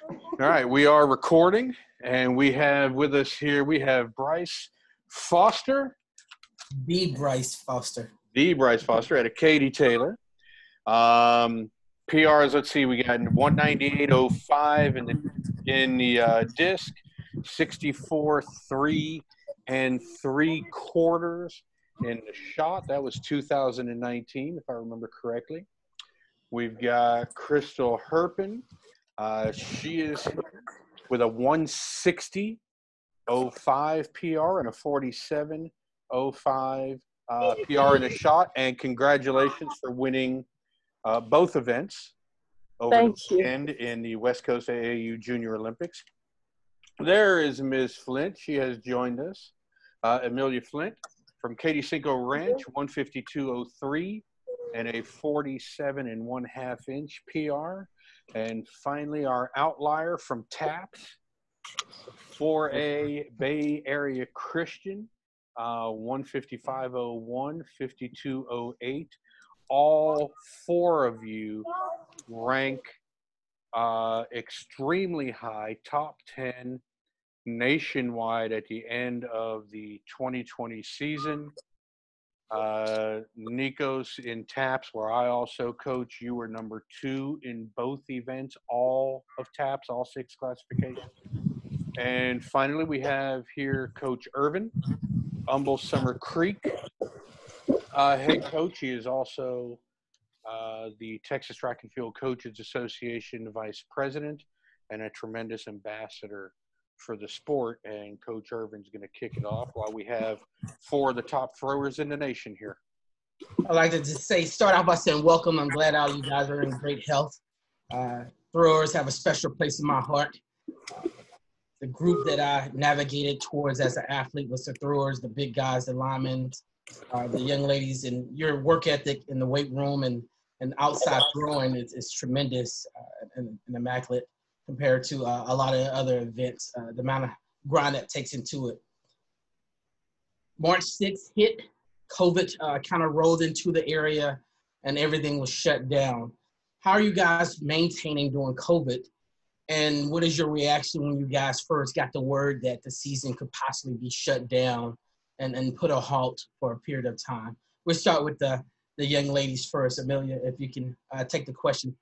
All right, we are recording, and we have with us here, we have Bryce Foster. The Bryce Foster Out of Katie Taylor. PRs, let's see, we got 198.05 in the disc, 64.3 3/4 in the shot. That was 2019, if I remember correctly. We've got Chrystal Herpin. She is with a 160.05 PR and a 47.05 PR in a shot. And congratulations for winning both events over the weekend in the West Coast AAU Junior Olympics. There is Ms. Flynt. She has joined us. Amelia Flynt from Katie Cinco Ranch, 152.03 and a 47.5 inch PR. And finally, our outlier from TAPS, 4A Bay Area Christian, 155.01, 52.08. All four of you rank extremely high, top 10 nationwide at the end of the 2020 season. Nikos in TAPS, where I also coach, you were number 2 in both events, all of TAPS, all 6 classifications. And finally, we have here Coach Ervin, Humble Summer Creek head coach. He is also the Texas Track and Field Coaches Association vice president and a tremendous ambassador for the sport. And Coach Ervin's going to kick it off while we have 4 of the top throwers in the nation here. I'd like to just start off by saying welcome. I'm glad all you guys are in great health. Throwers have a special place in my heart. The group that I navigated towards as an athlete was the throwers, the big guys, the linemen, the young ladies, and your work ethic in the weight room and outside throwing is tremendous and immaculate compared to a lot of other events, the amount of grind that takes into it. March 6th hit, COVID kind of rolled into the area and everything was shut down. How are you guys maintaining during COVID? And what is your reaction when you guys first got the word that the season could possibly be shut down and put a halt for a period of time? We'll start with the young ladies first. Amelia, if you can take the question.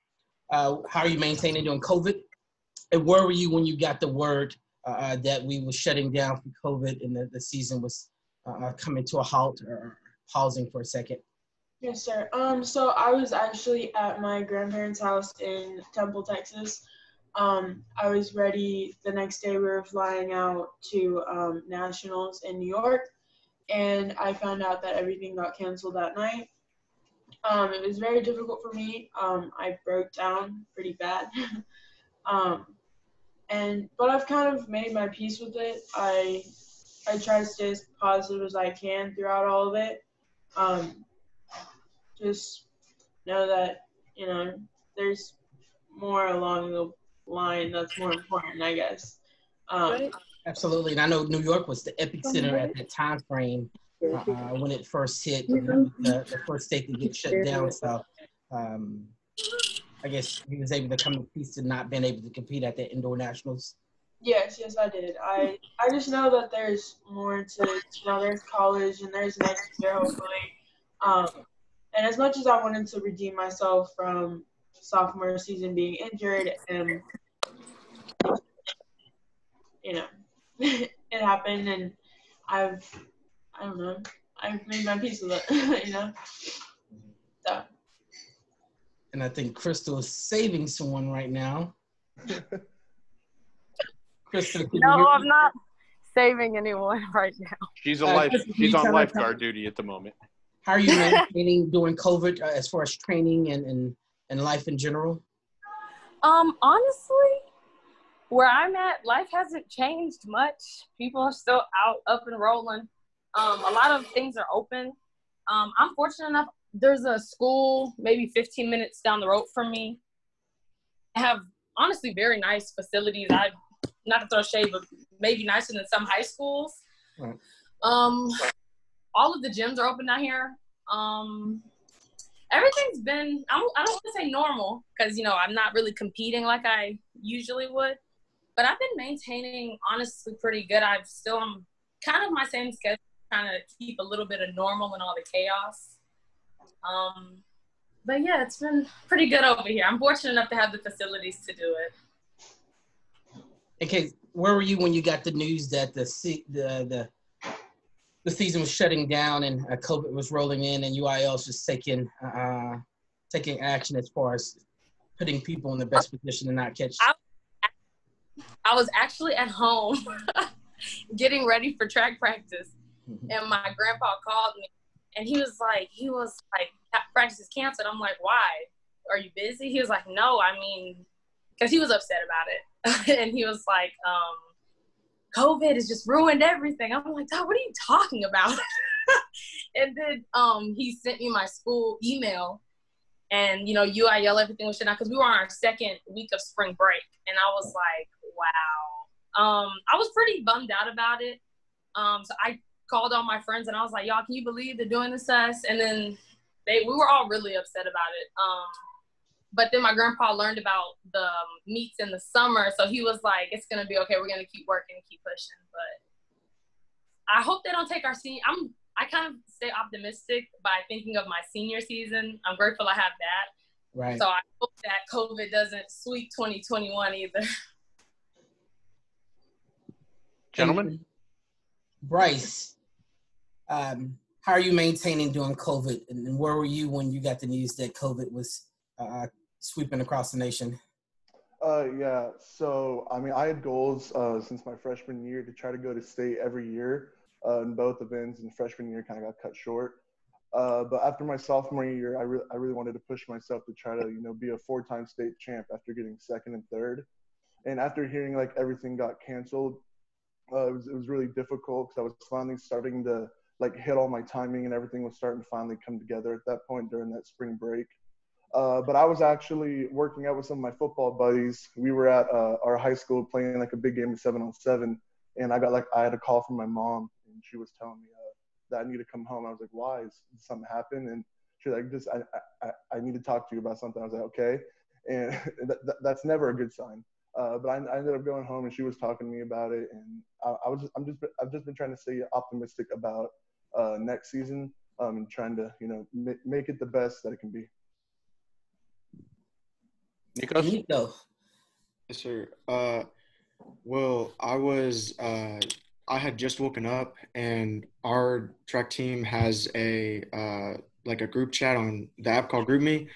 How are you maintaining during COVID? And where were you when you got the word that we were shutting down for COVID and the season was coming to a halt or pausing for a second? Yes, sir. So I was actually at my grandparents' house in Temple, Texas. I was ready. The next day we were flying out to nationals in New York, and I found out that everything got canceled that night. It was very difficult for me. I broke down pretty bad. But I've kind of made my peace with it. I try to stay as positive as I can throughout all of it. Just know that, there's more along the line that's more important, I guess. Absolutely. And I know New York was the epicenter at that time frame when it first hit, the first state to get shut down. So I guess he was able to come to peace to not being able to compete at the indoor nationals. Yes, I did. I just know that there's more to, there's college and there's next year, hopefully. And as much as I wanted to redeem myself from sophomore season being injured and, it happened and I've made my peace with it, So. And I think Chrystal is saving someone right now. Chrystal, no, I'm not saving anyone right now. She's on lifeguard duty at the moment. How are you maintaining during COVID as far as training and life in general? Honestly, where I'm at, life hasn't changed much. People are still out, up and rolling. A lot of things are open. I'm fortunate enough, there's a school maybe 15 minutes down the road from me. I have, honestly, very nice facilities. Not to throw shade, but maybe nicer than some high schools. Right. All of the gyms are open down here. Everything's been, I don't want to say normal because, I'm not really competing like I usually would. But I've been maintaining honestly pretty good. I'm kind of my same schedule, trying to keep a little bit of normal in all the chaos. But yeah, it's been pretty good over here. I'm fortunate enough to have the facilities to do it. Okay, where were you when you got the news that the season was shutting down and COVID was rolling in, and UIL was just taking action as far as putting people in the best position to not catch? I was actually at home getting ready for track practice, and my grandpa called me, and he was like, practice is canceled. I'm like, why? Are you busy? He was like, no, I mean, because he was upset about it. And he was like, COVID has just ruined everything. I'm like, Dad, what are you talking about? And then he sent me my school email, and, you know, UIL, everything was shut down because we were on our second week of spring break. And I was like, wow. I was pretty bummed out about it. So I called all my friends, and I was like, y'all, can you believe they're doing this to us? And then we were all really upset about it. But then my grandpa learned about the meets in the summer, so he was like, it's going to be okay. We're going to keep working and keep pushing. But I hope they don't take our senior. I kind of stay optimistic by thinking of my senior season. I'm grateful I have that. Right. So I hope that COVID doesn't sweep 2021 either. Gentlemen? And Bryce, how are you maintaining during COVID? And where were you when you got the news that COVID was sweeping across the nation? Yeah, so I mean, I had goals since my freshman year to try to go to state every year in both events, and freshman year kind of got cut short. But after my sophomore year, I really wanted to push myself to try to, you know, be a 4-time state champ after getting second and third. And after hearing like everything got canceled, it was really difficult because I was finally starting to like hit all my timing, and everything was starting to finally come together at that point during that spring break. But I was actually working out with some of my football buddies. We were at our high school playing like a big game of 7-on-7, and I had a call from my mom, and she was telling me that I need to come home. I was like, why? Did something happen? And she's like, I need to talk to you about something. I was like, okay. And that's never a good sign. But I ended up going home, and she was talking to me about it, and I've just been trying to stay optimistic about next season, and trying to, you know, make it the best that it can be. Nikos? Yes, sir. Well, I had just woken up, and our track team has a group chat on the app called GroupMe,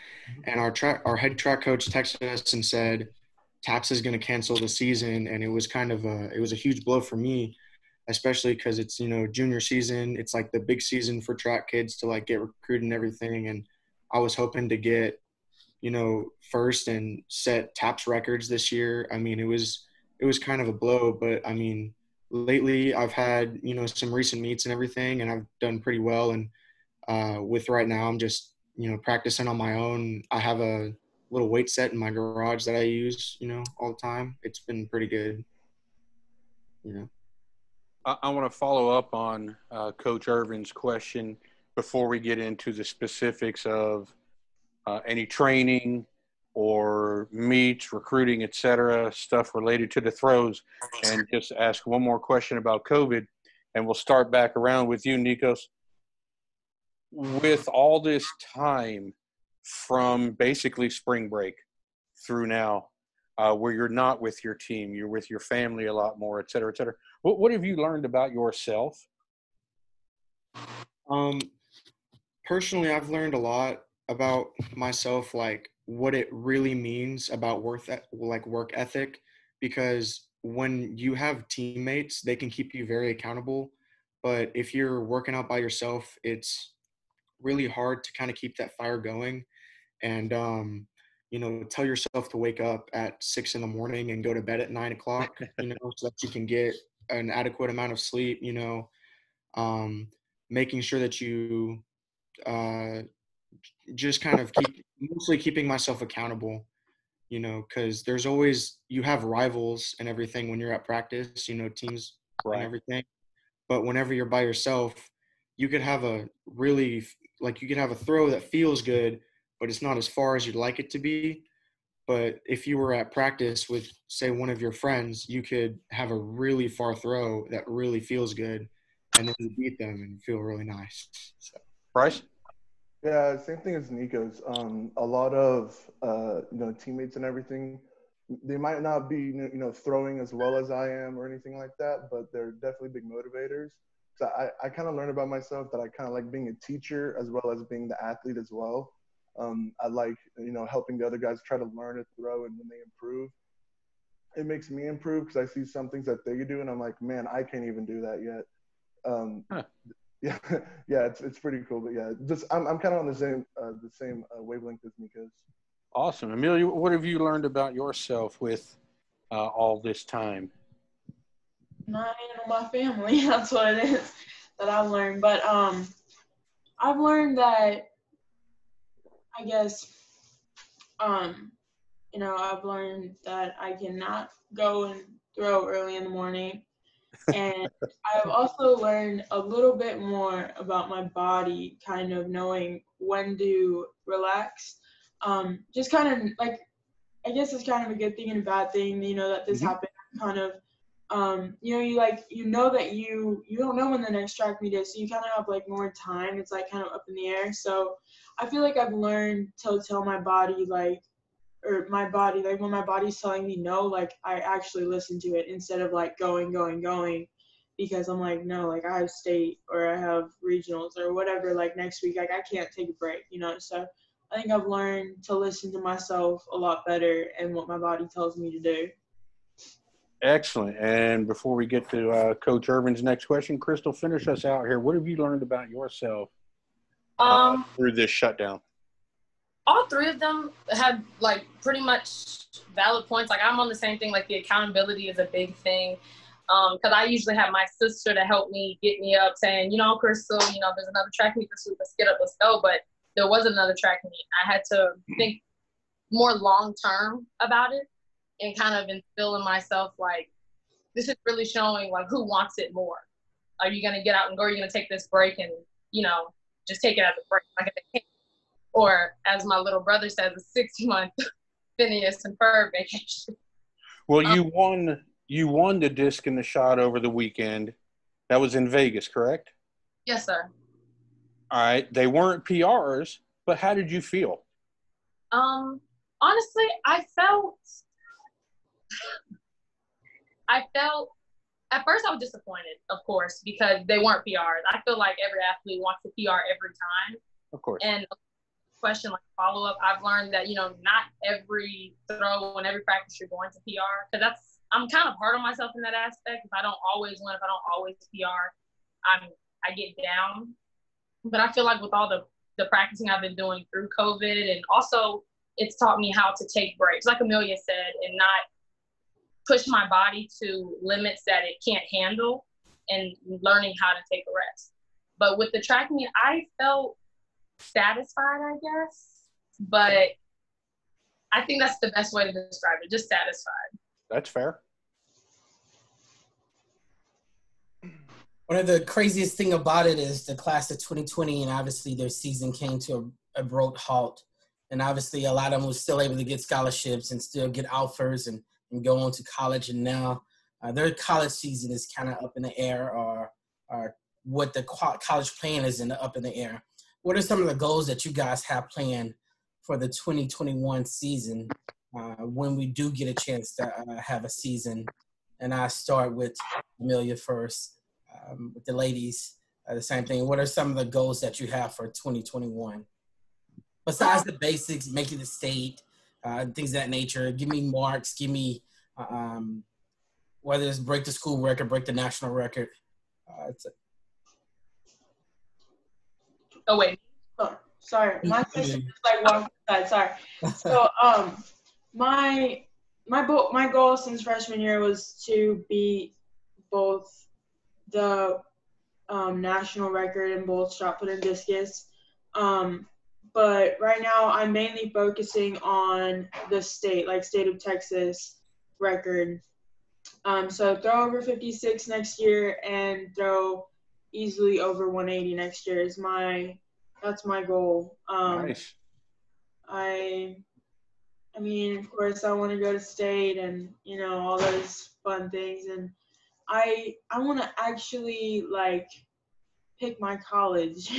and our head track coach texted us and said TAPS is going to cancel the season, and it was a huge blow for me, especially because it's, you know, junior season. It's like the big season for track kids to like get recruited and everything, and I was hoping to get, you know, first and set TAPS records this year. I mean, it was kind of a blow, but I mean, lately I've had, you know, some recent meets and everything, and I've done pretty well. And with right now, I'm just, you know, practicing on my own. I have a little weight set in my garage that I use, you know, all the time. It's been pretty good, you know. I want to follow up on Coach Ervin's question before we get into the specifics of any training or meets, recruiting, et cetera, stuff related to the throws, and just ask one more question about COVID, and we'll start back around with you, Nikos. With all this time from basically spring break through now, where you're not with your team, you're with your family a lot more, et cetera, et cetera, what have you learned about yourself? Personally, I've learned a lot about myself, like what it really means about work ethic, because when you have teammates, they can keep you very accountable. But if you're working out by yourself, it's really hard to kind of keep that fire going. And, you know, tell yourself to wake up at 6 a.m. and go to bed at 9 o'clock, you know, so that you can get an adequate amount of sleep, you know, making sure that you just kind of mostly keeping myself accountable, you know, because there's always, you have rivals and everything when you're at practice, you know, teams Right. and everything. But whenever you're by yourself, you could have a throw that feels good, but it's not as far as you'd like it to be. But if you were at practice with, say, one of your friends, you could have a really far throw that really feels good, and then you beat them and feel really nice. So. Bryce? Yeah, same thing as Nikos. A lot of teammates and everything, they might not be throwing as well as I am or anything like that, but they're definitely big motivators. So I kind of learned about myself that I kind of like being a teacher as well as being the athlete as well. I like helping the other guys try to learn to throw, and when they improve, it makes me improve because I see some things that they do and I'm like, man, I can't even do that yet. Yeah, yeah, it's pretty cool. But yeah, just I'm kind of on the same wavelength as Nikos. Awesome. Amelia, what have you learned about yourself with all this time? Not handle my family. That's what it is that I've learned. But I've learned that, I guess, I've learned that I cannot go and throw early in the morning. And I've also learned a little bit more about my body, kind of knowing when to relax. Just kind of like, I guess it's kind of a good thing and a bad thing, that this happened. Kind of, you know that you don't know when the next track meet is, so you kind of have like more time. It's like kind of up in the air. So I feel like I've learned to tell my body like when my body's telling me no, like I actually listen to it instead of like going, because I'm like, no, like I have state or I have regionals or whatever, like next week, like I can't take a break, so I think I've learned to listen to myself a lot better and what my body tells me to do. Excellent. And before we get to Coach Ervin's next question, Chrystal, finish us out here. What have you learned about yourself through this shutdown? All three of them had like pretty much valid points. Like I'm on the same thing. Like the accountability is a big thing. Because I usually have my sister to help me get me up, saying, Chrystal, there's another track meet this week. Let's get up, let's go. But there was another track meet. I had to think more long term about it and kind of instill in myself like this is really showing like who wants it more. Are you gonna get out and go? Or are you gonna take this break and just take it as a break? Like or as my little brother says, a 6-month Phineas and Ferb vacation. Well, you won the disc and the shot over the weekend. That was in Vegas, correct? Yes, sir. All right. They weren't PRs, but how did you feel? Honestly, I felt at first I was disappointed, of course, because they weren't PRs. I feel like every athlete wants a PR every time. Of course. And question like follow-up, I've learned that not every throw and every practice you're going to PR, because I'm kind of hard on myself in that aspect. If I don't always win, if I don't always PR, I get down. But I feel like with all the practicing I've been doing through COVID, and also it's taught me how to take breaks, like Amelia said, and not push my body to limits that it can't handle, and learning how to take a rest. But with the track meet, I felt satisfied, I guess, but I think that's the best way to describe it, just satisfied. That's fair. One of the craziest thing about it is the class of 2020, and obviously their season came to a abrupt halt, and obviously a lot of them was still able to get scholarships and still get offers and go on to college, and now their college season is kind of up in the air, or what the college plan is up in the air. What are some of the goals that you guys have planned for the 2021 season when we do get a chance to have a season? And I start with Amelia first, with the ladies, the same thing. What are some of the goals that you have for 2021? Besides the basics, making the state, things of that nature, give me marks, give me whether it's break the school record, break the national record. Oh, wait. Oh, sorry. My sister just like walked inside. Sorry. So, my goal since freshman year was to beat both the national record in both shot put and discus. But right now I'm mainly focusing on the state of Texas record. So throw over 56 next year and throw easily over 180 next year that's my goal. Nice. I mean, of course, I want to go to state and all those fun things, and I want to actually like pick my college.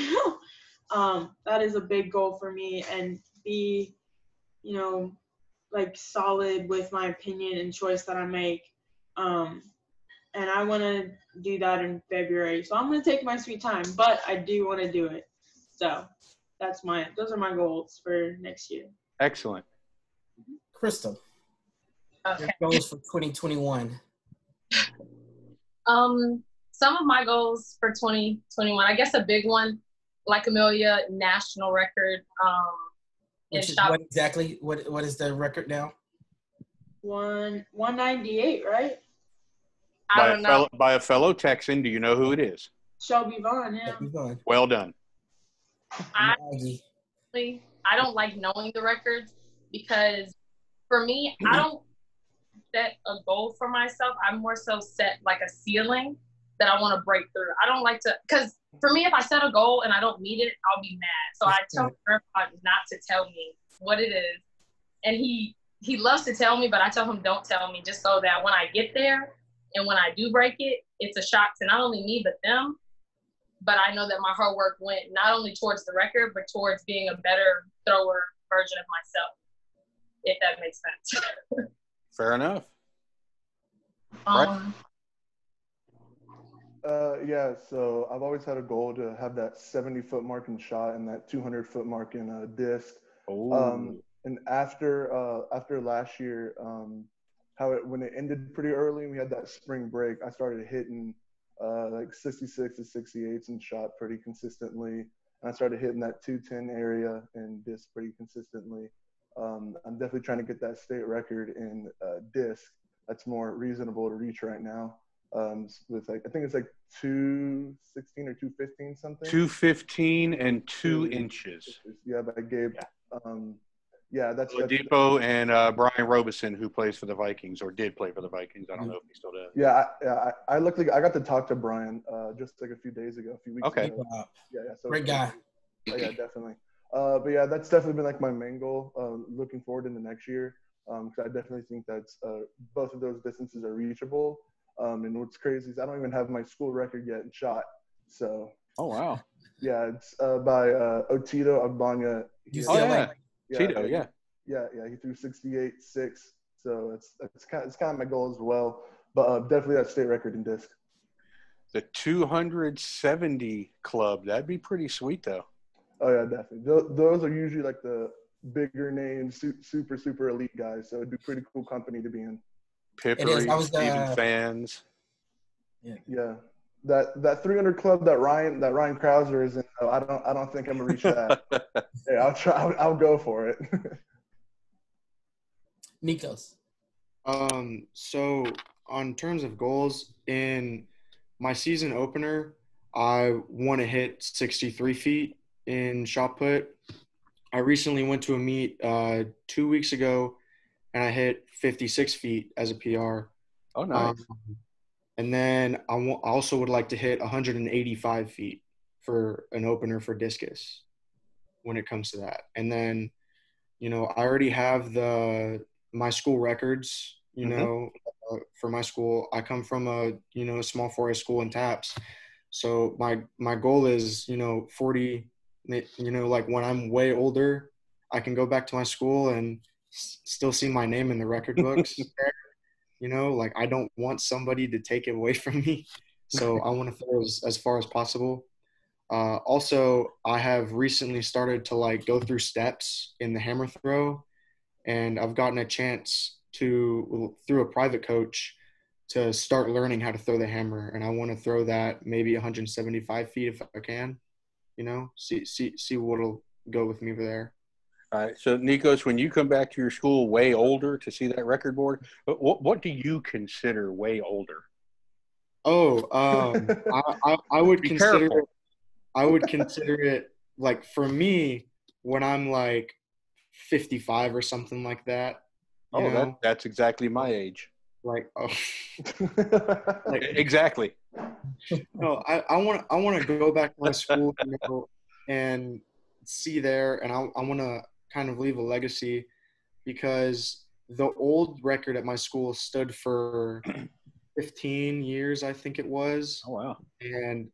That is a big goal for me, and be like solid with my opinion and choice that I make. And I want to do that in February. So I'm going to take my sweet time, but I do want to do it. So those are my goals for next year. Excellent. Chrystal, Okay. your goals for 2021. Some of my goals for 2021, I guess a big one, like Amelia, national record. Which is what exactly? What is the record now? 198, right? I don't know. By a fellow Texan. Do you know who it is? Shelby Vaughn, yeah. Well done. I don't like knowing the records because for me, I don't set a goal for myself. I more so set like a ceiling that I want to break through. I don't like to, because for me, if I set a goal and I don't meet it, I'll be mad. So I tell Ervin not to tell me what it is. And he loves to tell me, but I tell him don't tell me, just so that when I get there and when I do break it, it's a shock to not only me, but them. But I know that my hard work went not only towards the record, but towards being a better thrower version of myself, if that makes sense. Fair enough. Yeah, so I've always had a goal to have that 70-foot mark in shot and that 200-foot mark in disc. And after last year, when it ended pretty early and we had that spring break, I started hitting like 66 to 68s and shot pretty consistently. And I started hitting that 210 area and disc pretty consistently. I'm definitely trying to get that state record in disc. That's more reasonable to reach right now. With like, I think it's like 216 or 215 something. 215 and 2 inches. Yeah, by Gabe. Yeah, that's Depot and Brian Robeson, who plays for the Vikings or did play for the Vikings. I don't know if he still does. Yeah, I looked like I got to talk to Brian just like a few weeks ago. Okay. Yeah, so great guy. Yeah, definitely. But yeah, that's definitely been like my main goal. Looking forward in the next year, because I definitely think that's both of those distances are reachable. And what's crazy is I don't even have my school record yet in shot. So. Oh wow. Yeah, it's by Otito Agbanya. Tito, yeah. Yeah, he threw 68.6. So it's kind of my goal as well. But definitely that state record in disc. The 270 club, that'd be pretty sweet though. Oh yeah, definitely. Those are usually like the bigger names, super elite guys. So it'd be pretty cool company to be in. Pippery, Steven fans. Yeah. That 300 club that Ryan Krauser is in, I don't think I'm gonna reach that. Yeah, I'll try. I'll go for it. Nikos. So on terms of goals, in my season opener, I want to hit 63 feet in shot put. I recently went to a meet 2 weeks ago, and I hit 56 feet as a PR. Oh, nice. And then I also would like to hit 185 feet for an opener for discus when it comes to that. And then, I already have my school records, for my school. I come from a small 4A school in TAPS. So my goal is, 40, like when I'm way older, I can go back to my school and still see my name in the record books. Like I don't want somebody to take it away from me. So I want to throw as far as possible. Also, I have recently started to like go through steps in the hammer throw, and I've gotten a chance through a private coach to start learning how to throw the hammer. And I want to throw that maybe 175 feet if I can, see what'll go with me over there. All right. So, Nikos, when you come back to your school way older to see that record board, what do you consider way older? Oh, I would Be consider careful. it, I would consider it like for me when I'm like 55 or something like that. That's exactly my age. Like, Exactly. No, I want to go back to my school, and see there, and I want to kind of leave a legacy. because the old record at my school stood for 15 years, I think it was. Oh, wow. And,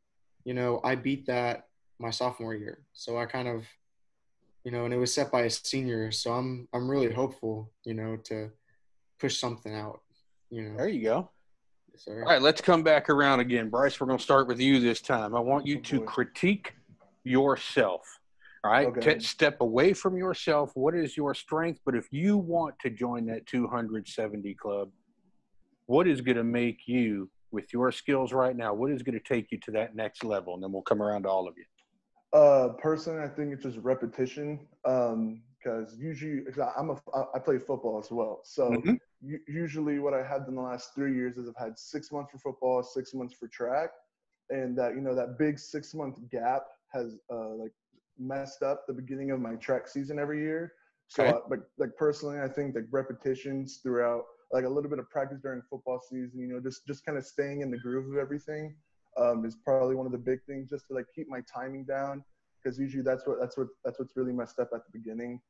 I beat that my sophomore year. So I kind of, and it was set by a senior. So I'm really hopeful, to push something out, There you go. Yes, sir. All right, let's come back around again. Bryce, we're going to start with you this time. I want you to critique yourself. All right, Okay. Step away from yourself. What is your strength? But if you want to join that 270 club, what is going to make you, with your skills right now, what is going to take you to that next level? And then we'll come around to all of you. Personally, I think it's just repetition. Because usually, I play football as well. So usually, what I had in the last 3 years is I've had 6 months for football, 6 months for track, and that that big 6 month gap has messed up the beginning of my track season every year. So, Okay. Personally, I think repetitions throughout, a little bit of practice during football season, just kind of staying in the groove of everything, is probably one of the big things, just to keep my timing down, because usually that's what's really messed up at the beginning.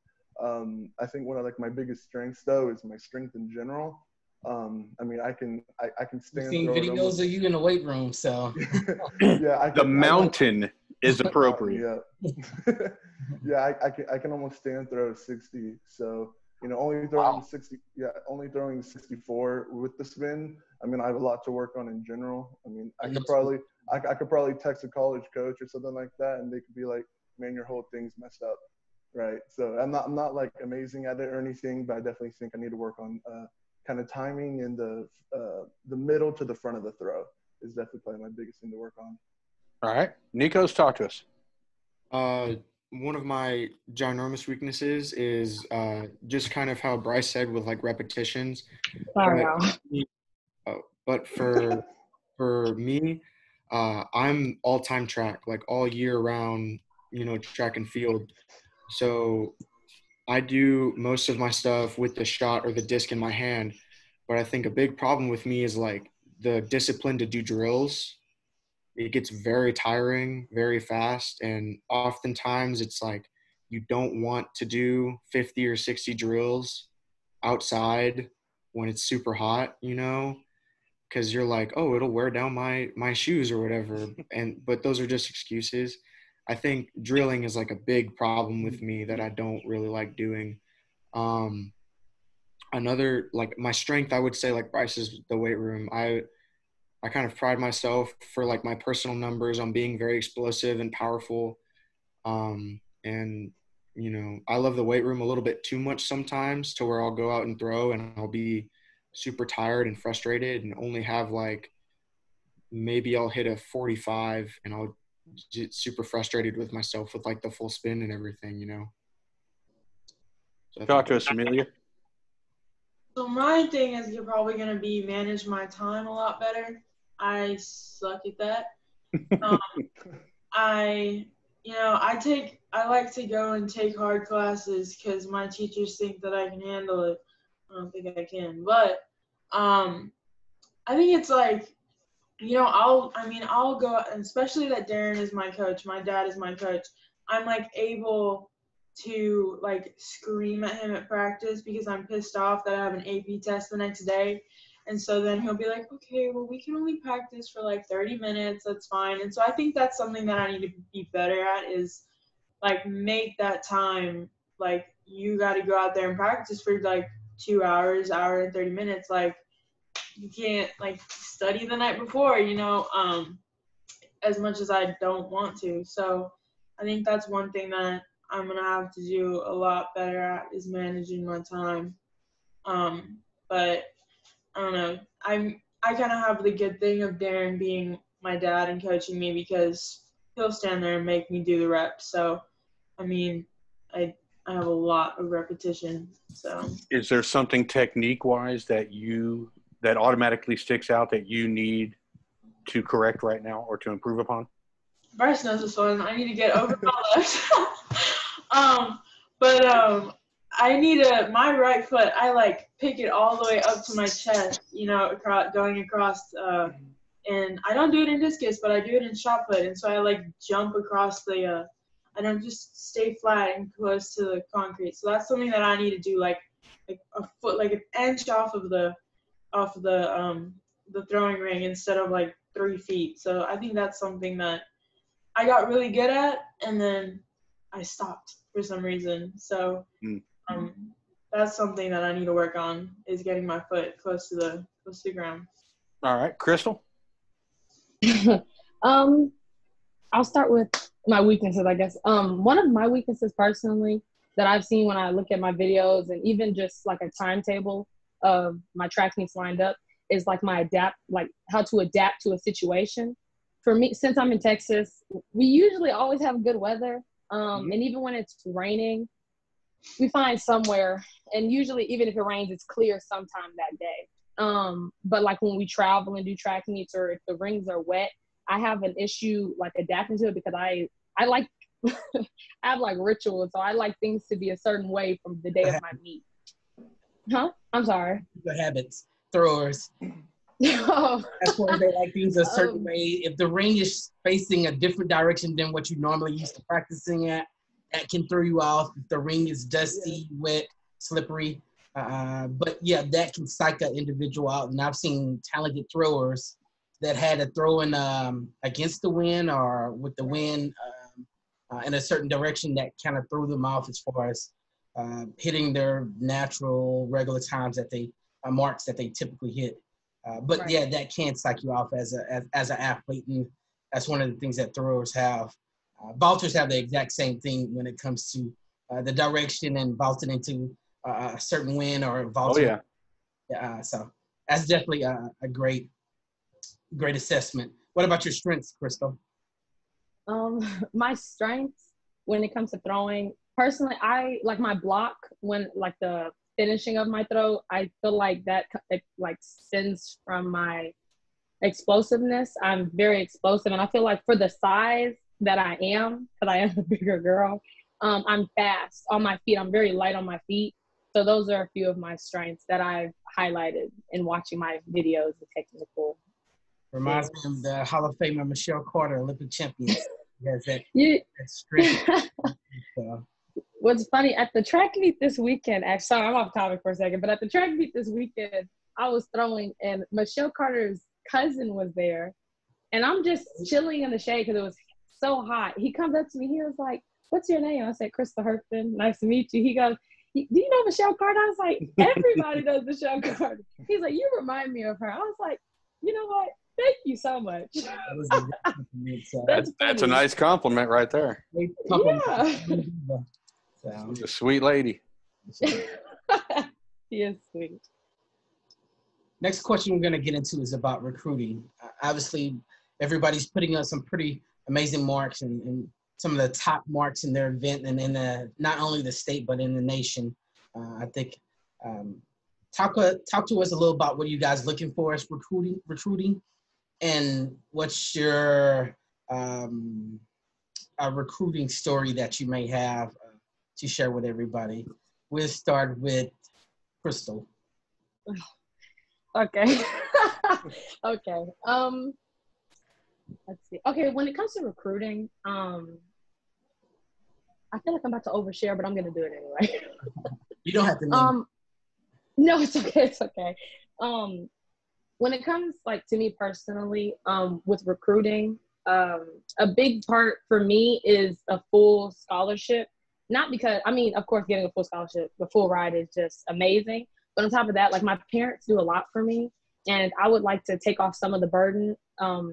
I think one of my biggest strengths though is my strength in general. I can stand. I've seen videos of you in the weight room, so yeah, The mountain is appropriate. Yeah, I can almost stand throw 60. So only throwing 60. Yeah, only throwing 64 with the spin. I have a lot to work on in general. I could probably text a college coach or something like that, and they could be like, "Man, your whole thing's messed up." Right. So I'm not amazing at it or anything, but I definitely think I need to work on kind of timing and the middle to the front of the throw is definitely probably my biggest thing to work on. All right. Nikos, talk to us. One of my ginormous weaknesses is just kind of how Bryce said with repetitions. But for me, I'm all-time track, all year round, track and field. So I do most of my stuff with the shot or the disc in my hand. But I think a big problem with me is the discipline to do drills. It gets very tiring very fast. And oftentimes it's you don't want to do 50 or 60 drills outside when it's super hot, because you're oh, it'll wear down my shoes or whatever. But those are just excuses. I think drilling is a big problem with me that I don't really like doing. Another my strength, I would say Bryce, is the weight room. I kind of pride myself for my personal numbers on being very explosive and powerful. And I love the weight room a little bit too much sometimes, to where I'll go out and throw and I'll be super tired and frustrated and only have maybe I'll hit a 45 and I'll get super frustrated with myself with the full spin and everything, So Talk to us, Amelia. So my thing is probably going to be manage my time a lot better. I suck at that. I like to go and take hard classes because my teachers think that I can handle it. I don't think I can, but I think it's I'll go, especially that Darren is my coach, my dad is my coach. I'm able to scream at him at practice because I'm pissed off that I have an AP test the next day. And so then he'll be like, okay, well, we can only practice for 30 minutes. That's fine. And so I think that's something that I need to be better at, is make that time. You got to go out there and practice for 2 hours, hour and 30 minutes. You can't study the night before, as much as I don't want to. So I think that's one thing that I'm going to have to do a lot better at, is managing my time. But I don't know. I kind of have the good thing of Darren being my dad and coaching me, because he'll stand there and make me do the reps. So, I have a lot of repetition. So, is there something technique-wise that automatically sticks out that you need to correct right now or to improve upon? Bryce knows this one. I need to get over my left. I need my right foot. I pick it all the way up to my chest, going across. And I don't do it in discus, but I do it in shot put. And so I jump across I don't just stay flat and close to the concrete. So that's something that I need to do a foot, like an inch off of the throwing ring instead of like 3 feet. So I think that's something that I got really good at, and then I stopped for some reason. So that's something that I need to work on, is getting my foot close to the ground. All right, Chrystal. I'll start with my weaknesses, I guess. One of my weaknesses personally that I've seen when I look at my videos and even just like a timetable of my track meets lined up is like how to adapt to a situation. For me, since I'm in Texas, we usually always have good weather. And even when it's raining, we find somewhere, and usually even if it rains, it's clear sometime that day. But like when we travel and do track meets, or if the rings are wet, I have an issue like adapting to it, because I like I have like rituals, so I like things to be a certain way from the day of my meet. Huh? I'm sorry. The habits, throwers. That's why they like things a certain way. If the ring is facing a different direction than what you normally used to practicing at, that can throw you off. If the ring is dusty, wet, slippery. But yeah, that can psych an individual out. And I've seen talented throwers that had to throw in against the wind or with the wind in a certain direction that kind of threw them off as far as hitting their natural regular times that they marks that they typically hit. But yeah, that can psych you off as an athlete, and that's one of the things that throwers have. Vaulters have the exact same thing when it comes to the direction and vaulting into a certain wind or vaulting. Oh yeah. So that's definitely a great assessment. What about your strengths, Chrystal? My strengths when it comes to throwing, personally, I like my block when like the finishing of my throw. I feel like that it like stems from my explosiveness. I'm very explosive, and I feel like for the size that I am, because I am a bigger girl, I'm fast on my feet. I'm very light on my feet. So those are a few of my strengths that I've highlighted in watching my videos of technical. Reminds me of the Hall of Famer Michelle Carter, Olympic champion. Has that strength. So. What's funny, at the track meet this weekend, actually, sorry, I'm off topic for a second, but at the track meet this weekend, I was throwing, and Michelle Carter's cousin was there, and I'm just chilling in the shade because it was so hot. He comes up to me, he was like, "What's your name?" I said, "Chrystal Herpin. Nice to meet you." He goes, "Do you know Michelle Carter?" I was like, "Everybody knows Michelle Carter." He's like, "You remind me of her." I was like, "You know what? Thank you so much." That's a nice compliment right there. Yeah. So. She's a sweet lady. She is sweet. Next question we're going to get into is about recruiting. Obviously, everybody's putting up some pretty amazing marks and some of the top marks in their event and in not only the state but in the nation. I think talk to us a little about what you guys looking for as recruiting, and what's your a recruiting story that you may have to share with everybody. We'll start with Chrystal. Okay. Okay. Let's see. Okay, when it comes to recruiting, I feel like I'm about to overshare, but I'm gonna do it anyway. You don't have to name. No, it's okay. It's okay. When it comes like to me personally, with recruiting, a big part for me is a full scholarship. Not because, I mean, of course, getting a full scholarship, the full ride is just amazing. But on top of that, like my parents do a lot for me, and I would like to take off some of the burden,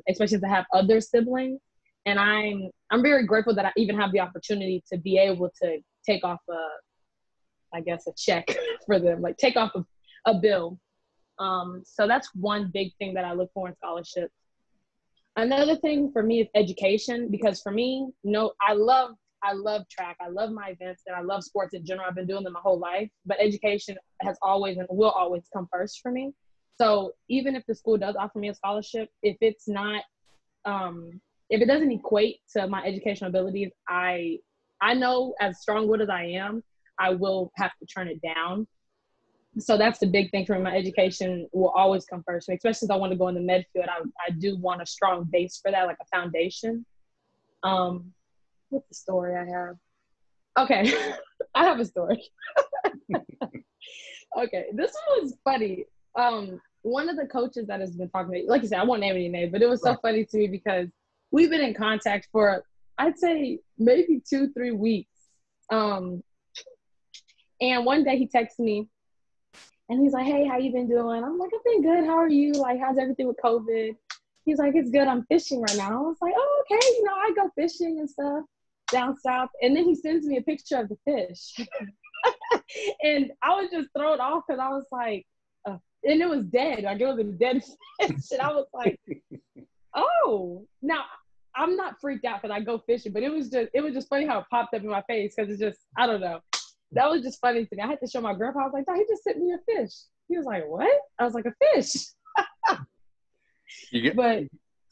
especially to have other siblings. And I'm very grateful that I even have the opportunity to be able to take off a check for them, like take off a bill. So that's one big thing that I look for in scholarships. Another thing for me is education, because for me, I love track. I love my events, and I love sports in general. I've been doing them my whole life, but education has always and will always come first for me. So even if the school does offer me a scholarship, if it's not, if it doesn't equate to my educational abilities, I know, as strong-willed as I am, I will have to turn it down. So that's the big thing for me. My education will always come first for me, especially since I want to go in the med field. I do want a strong base for that, like a foundation. What's the story I have? Okay, I have a story. Okay, this one was funny. One of the coaches that has been talking to me, like you said, I won't name any names, but it was so funny to me because we've been in contact for, I'd say, maybe 2-3 weeks. And one day he texts me and he's like, hey, how you been doing? I'm like, I've been good. How are you? Like, how's everything with COVID? He's like, it's good. I'm fishing right now. I was like, oh, okay. You know, I go fishing and stuff down south. And then he sends me a picture of the fish. And I was just thrown off because I was like, and it was dead. Like, it was a dead fish. And I was like, oh. Now, I'm not freaked out because I go fishing, but it was just funny how it popped up in my face because it's just, I don't know. That was just funny to me. I had to show my grandpa. I was like, Dad, he just sent me a fish. He was like, what? I was like, a fish. But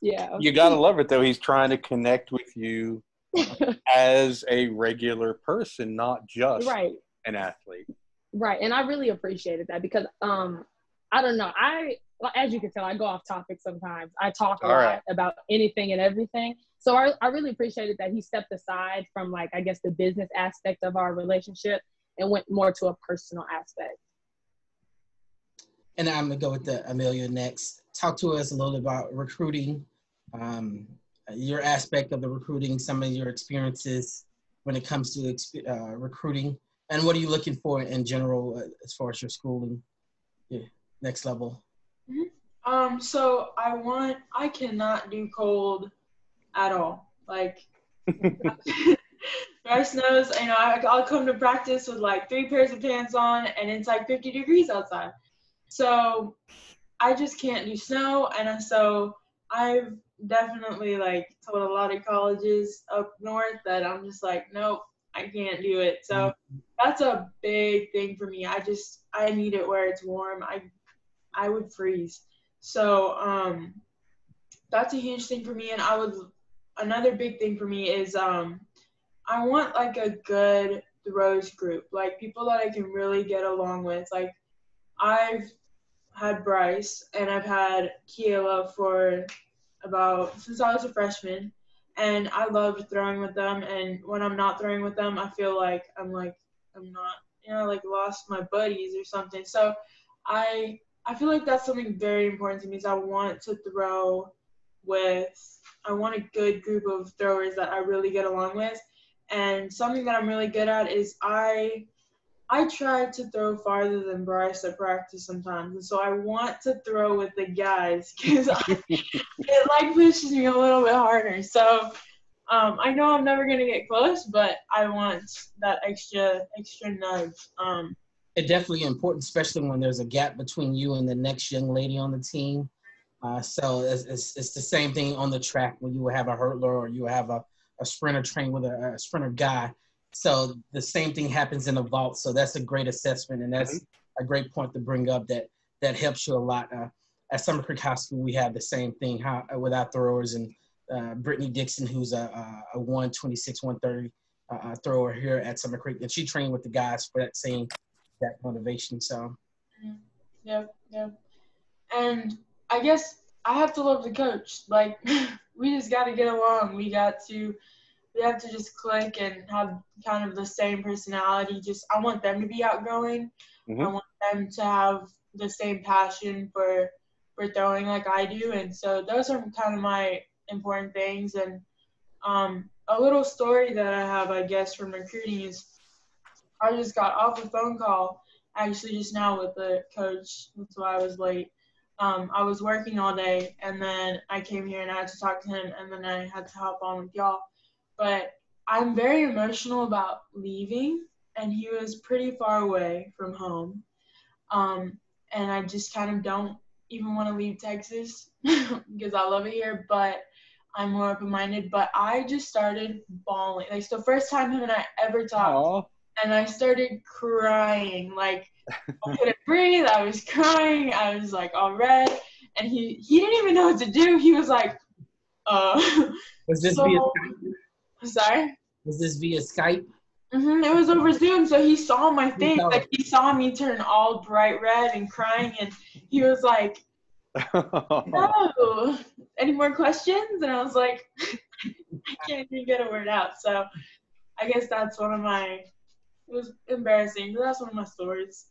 yeah. You gotta love it though. He's trying to connect with you as a regular person, not just an athlete. Right. And I really appreciated that because I don't know. As you can tell, I go off topic sometimes. I talk a lot about anything and everything. So I really appreciated that he stepped aside from, like, I guess the business aspect of our relationship and went more to a personal aspect. And I'm going to go with the Amelia next. Talk to us a little about recruiting, your aspect of the recruiting, some of your experiences when it comes to recruiting, and what are you looking for in general as far as your schooling, next level? So I cannot do cold at all. Like, Bryce knows, you know, I'll come to practice with like 3 pairs of pants on and it's like 50 degrees outside. So I just can't do snow. And so I've definitely like told a lot of colleges up north that I'm just like, nope, I can't do it. So that's a big thing for me. I need it where it's warm. I would freeze. So that's a huge thing for me. And another big thing for me is I want like a good throws group, like people that I can really get along with. Like, I've had Bryce and I've had Kiela since I was a freshman, and I loved throwing with them. And when I'm not throwing with them, I feel like I'm not, you know, like lost my buddies or something. So I feel like that's something very important to me. Is I want a good group of throwers that I really get along with. And something that I'm really good at is I try to throw farther than Bryce at practice sometimes. And so I want to throw with the guys because it like pushes me a little bit harder. So I know I'm never going to get close, but I want that extra nudge. It's definitely important, especially when there's a gap between you and the next young lady on the team. So it's the same thing on the track when you have a hurdler or you have a sprinter trained with a sprinter guy. So the same thing happens in the vault. So that's a great assessment, and that's a great point to bring up that helps you a lot. At Summer Creek High School, we have the same thing with our throwers, and Brittany Dixon, who's a 126, 130 thrower here at Summer Creek, and she trained with the guys for that motivation. So. Yep. And I guess I have to love the coach. Like, we just got to get along. We have to just click and have kind of the same personality. I want them to be outgoing. I want them to have the same passion for throwing like I do. And so those are kind of my important things. And a little story that I have, I guess, from recruiting is I just got off a phone call actually just now with the coach. That's why I was late. I was working all day, and then I came here and I had to talk to him, and then I had to hop on with y'all. But I'm very emotional about leaving, and he was pretty far away from home. And I just kind of don't even want to leave Texas because I love it here, but I'm more open-minded. But I just started bawling. Like, it's the first time him and I ever talked. And I started crying. Like, I couldn't breathe. I was crying. I was, like, all red. And he didn't even know what to do. He was like, Was this via Skype? Sorry? Was this via Skype? It was over Zoom, so he saw my face. Like, he saw me turn all bright red and crying, and he was like, "Oh, any more questions?" And I was like, I can't even get a word out. So I guess that's it was embarrassing, but that's one of my stories.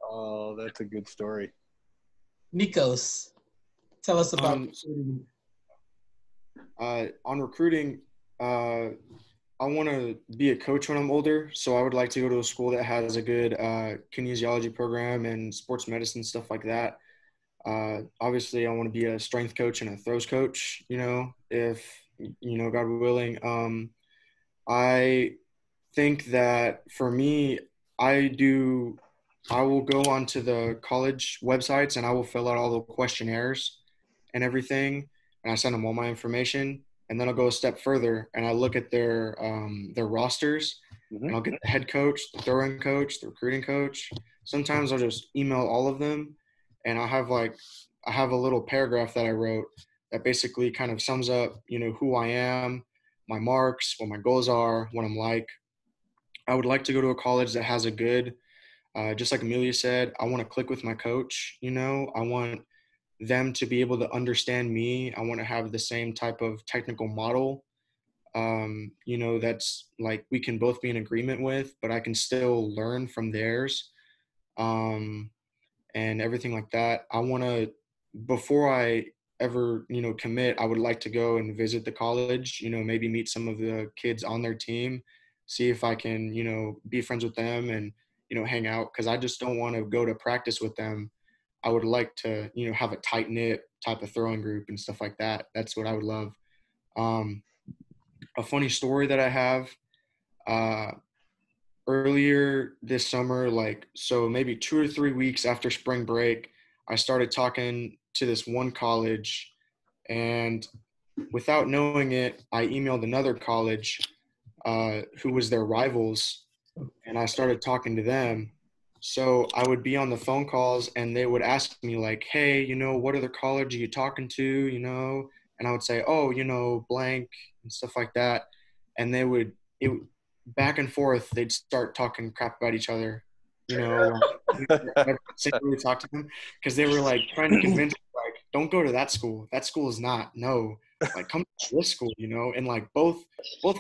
Oh, that's a good story. Nikos, tell us about On recruiting, I want to be a coach when I'm older, so I would like to go to a school that has a good kinesiology program and sports medicine, stuff like that. Obviously, I want to be a strength coach and a throws coach, if, God willing. I think that for me, I will go onto the college websites and I will fill out all the questionnaires and everything, and I send them all my information. And then I'll go a step further and I look at their rosters, Mm-hmm. and I'll get the head coach, the throwing coach, the recruiting coach. Sometimes I'll just email all of them, and I have a little paragraph that I wrote that basically kind of sums up, who I am, my marks, what my goals are, what I'm like. I would like to go to a college that has a good, just like Amelia said, I want to click with my coach. I want them to be able to understand me. I want to have the same type of technical model, that's like we can both be in agreement with, but I can still learn from theirs, and everything like that. I want to, before I ever, commit, I would like to go and visit the college, maybe meet some of the kids on their team, see if I can, be friends with them and, hang out, because I just don't want to go to practice with them. I would like to, have a tight knit type of throwing group and stuff like that. That's what I would love. A funny story that I have, uh, earlier this summer, so maybe 2 or 3 weeks after spring break, I started talking to this one college, and without knowing it, I emailed another college, who was their rivals, and I started talking to them. So I would be on the phone calls and they would ask me like, hey, what other college are you talking to, and I would say, oh, blank and stuff like that. And back and forth, they'd start talking crap about each other, never really talk to them, because they were like trying to convince me, like, don't go to that school. That school is not, no, like come to this school, and like both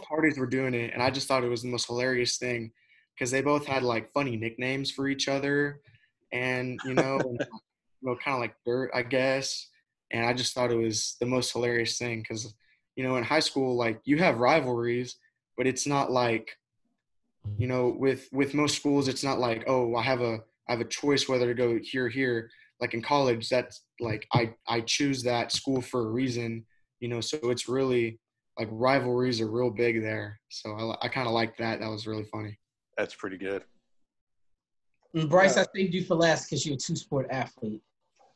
parties were doing it. And I just thought it was the most hilarious thing, because they both had like funny nicknames for each other, and kind of like dirt, I guess. And I just thought it was the most hilarious thing, because in high school, like, you have rivalries, but it's not like, with most schools, it's not like, oh, I have a choice whether to go here or here. Like in college, that's like I choose that school for a reason, so it's really like rivalries are real big there. So I kind of like that. That was really funny. That's pretty good. And Bryce, I saved you for last because you're a two-sport athlete.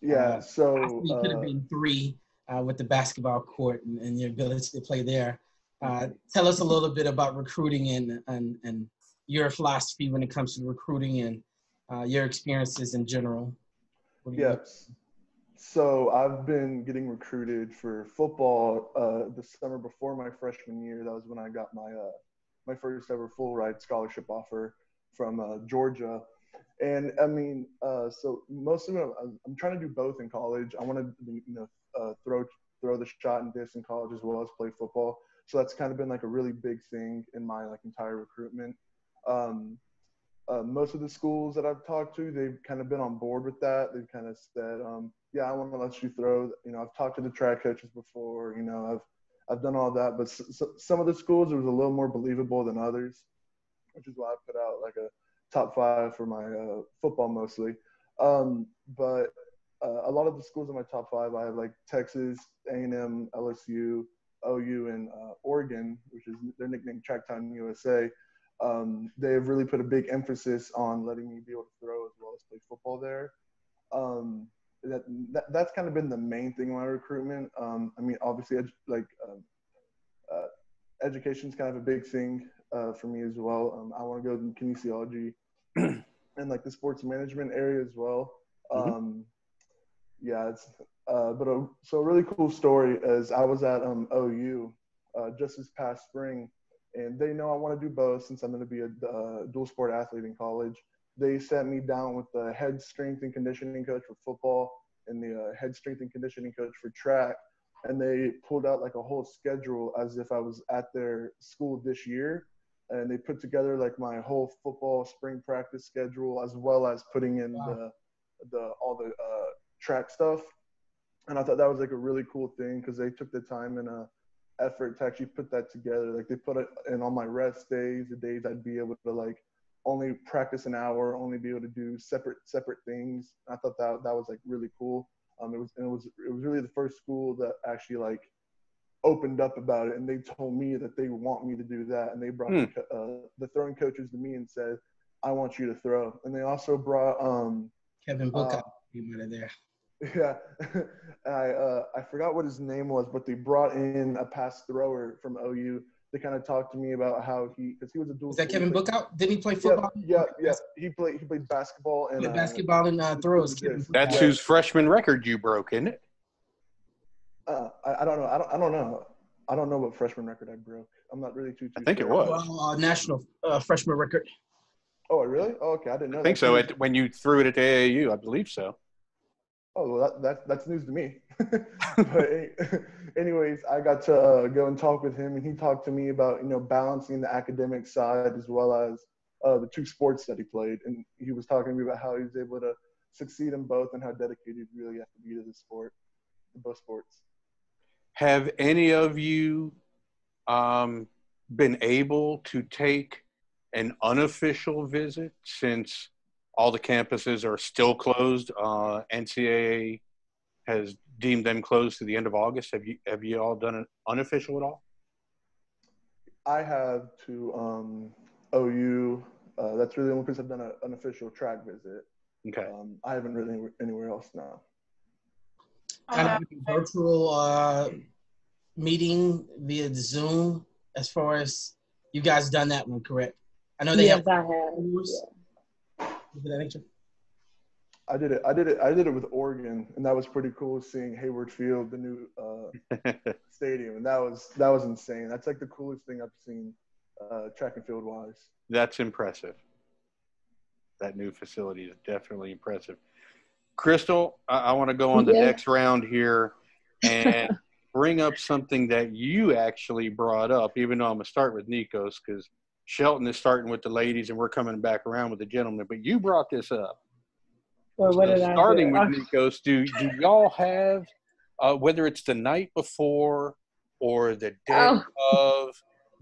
Yeah, so you could have been three with the basketball court and your ability to play there. Tell us a little bit about recruiting and your philosophy when it comes to recruiting and your experiences in general. Yes. So I've been getting recruited for football the summer before my freshman year. That was when I got my first ever full ride scholarship offer from Georgia. And I mean, so most of it, I'm trying to do both in college. I want to, throw the shot and disc in college as well as play football. So that's kind of been like a really big thing in my like entire recruitment. Most of the schools that I've talked to, they've kind of been on board with that. They've kind of said, yeah, I want to let you throw. I've talked to the track coaches before. I've done all that. But some of the schools, it was a little more believable than others, which is why I put out like a top 5 for my football mostly. But a lot of the schools in my top 5, I have like Texas, A&M, LSU, OU, and Oregon, which is their nickname Tracktown USA. They've really put a big emphasis on letting me be able to throw as well as play football there. That's kind of been the main thing in my recruitment. I mean, obviously, education is kind of a big thing for me as well. I want to go in kinesiology and like the sports management area as well. Yeah, it's so a really cool story is I was at OU just this past spring, and they know I want to do both since I'm going to be a dual sport athlete in college. They sent me down with the head strength and conditioning coach for football and the head strength and conditioning coach for track, and they pulled out like a whole schedule as if I was at their school this year. and they put together like my whole football spring practice schedule, as well as putting in all the track stuff. And I thought that was like a really cool thing because they took the time and effort to actually put that together. Like they put it in on my rest days, the days I'd be able to like only practice an hour, only be able to do separate things. I thought that was like really cool. It was really the first school that actually like opened up about it, and they told me that they want me to do that, and they brought the throwing coaches to me and said, "I want you to throw." And they also brought Kevin Bookout came out of there. Yeah, I forgot what his name was, but they brought in a pass thrower from OU to kind of talk to me about how because he was a dual. Is that Kevin Bookout? Didn't he play football? Yeah. He played basketball and basketball and throws. That's whose freshman record you broke, isn't it? I don't know. I don't know what freshman record I broke. I'm not really too. I think sure. it was national freshman record. Oh, really? Oh, okay, I didn't know. I think so. When you threw it at the AAU, I believe so. Oh, well, that's news to me. But anyways, I got to go and talk with him, and he talked to me about balancing the academic side as well as the two sports that he played, and he was talking to me about how he was able to succeed in both and how dedicated you really have to be to the sport, to both sports. Have any of you been able to take an unofficial visit since all the campuses are still closed? NCAA has deemed them closed to the end of August. Have you all done an unofficial at all? I have to OU. That's really the only place I've done an official track visit. Okay. I haven't really anywhere else now. Kind of virtual meeting via Zoom. As far as you guys done that one, correct? I know they have. I have. Yeah. I did it with Oregon, and that was pretty cool seeing Hayward Field, the new stadium, and that was insane. That's like the coolest thing I've seen track and field wise. That's impressive. That new facility is definitely impressive. Chrystal, I want to go on the next round here and bring up something that you actually brought up, even though I'm going to start with Nikos because Shelton is starting with the ladies and we're coming back around with the gentlemen. But you brought this up. Well, what did starting with Nikos, do y'all have, whether it's the night before or the day of,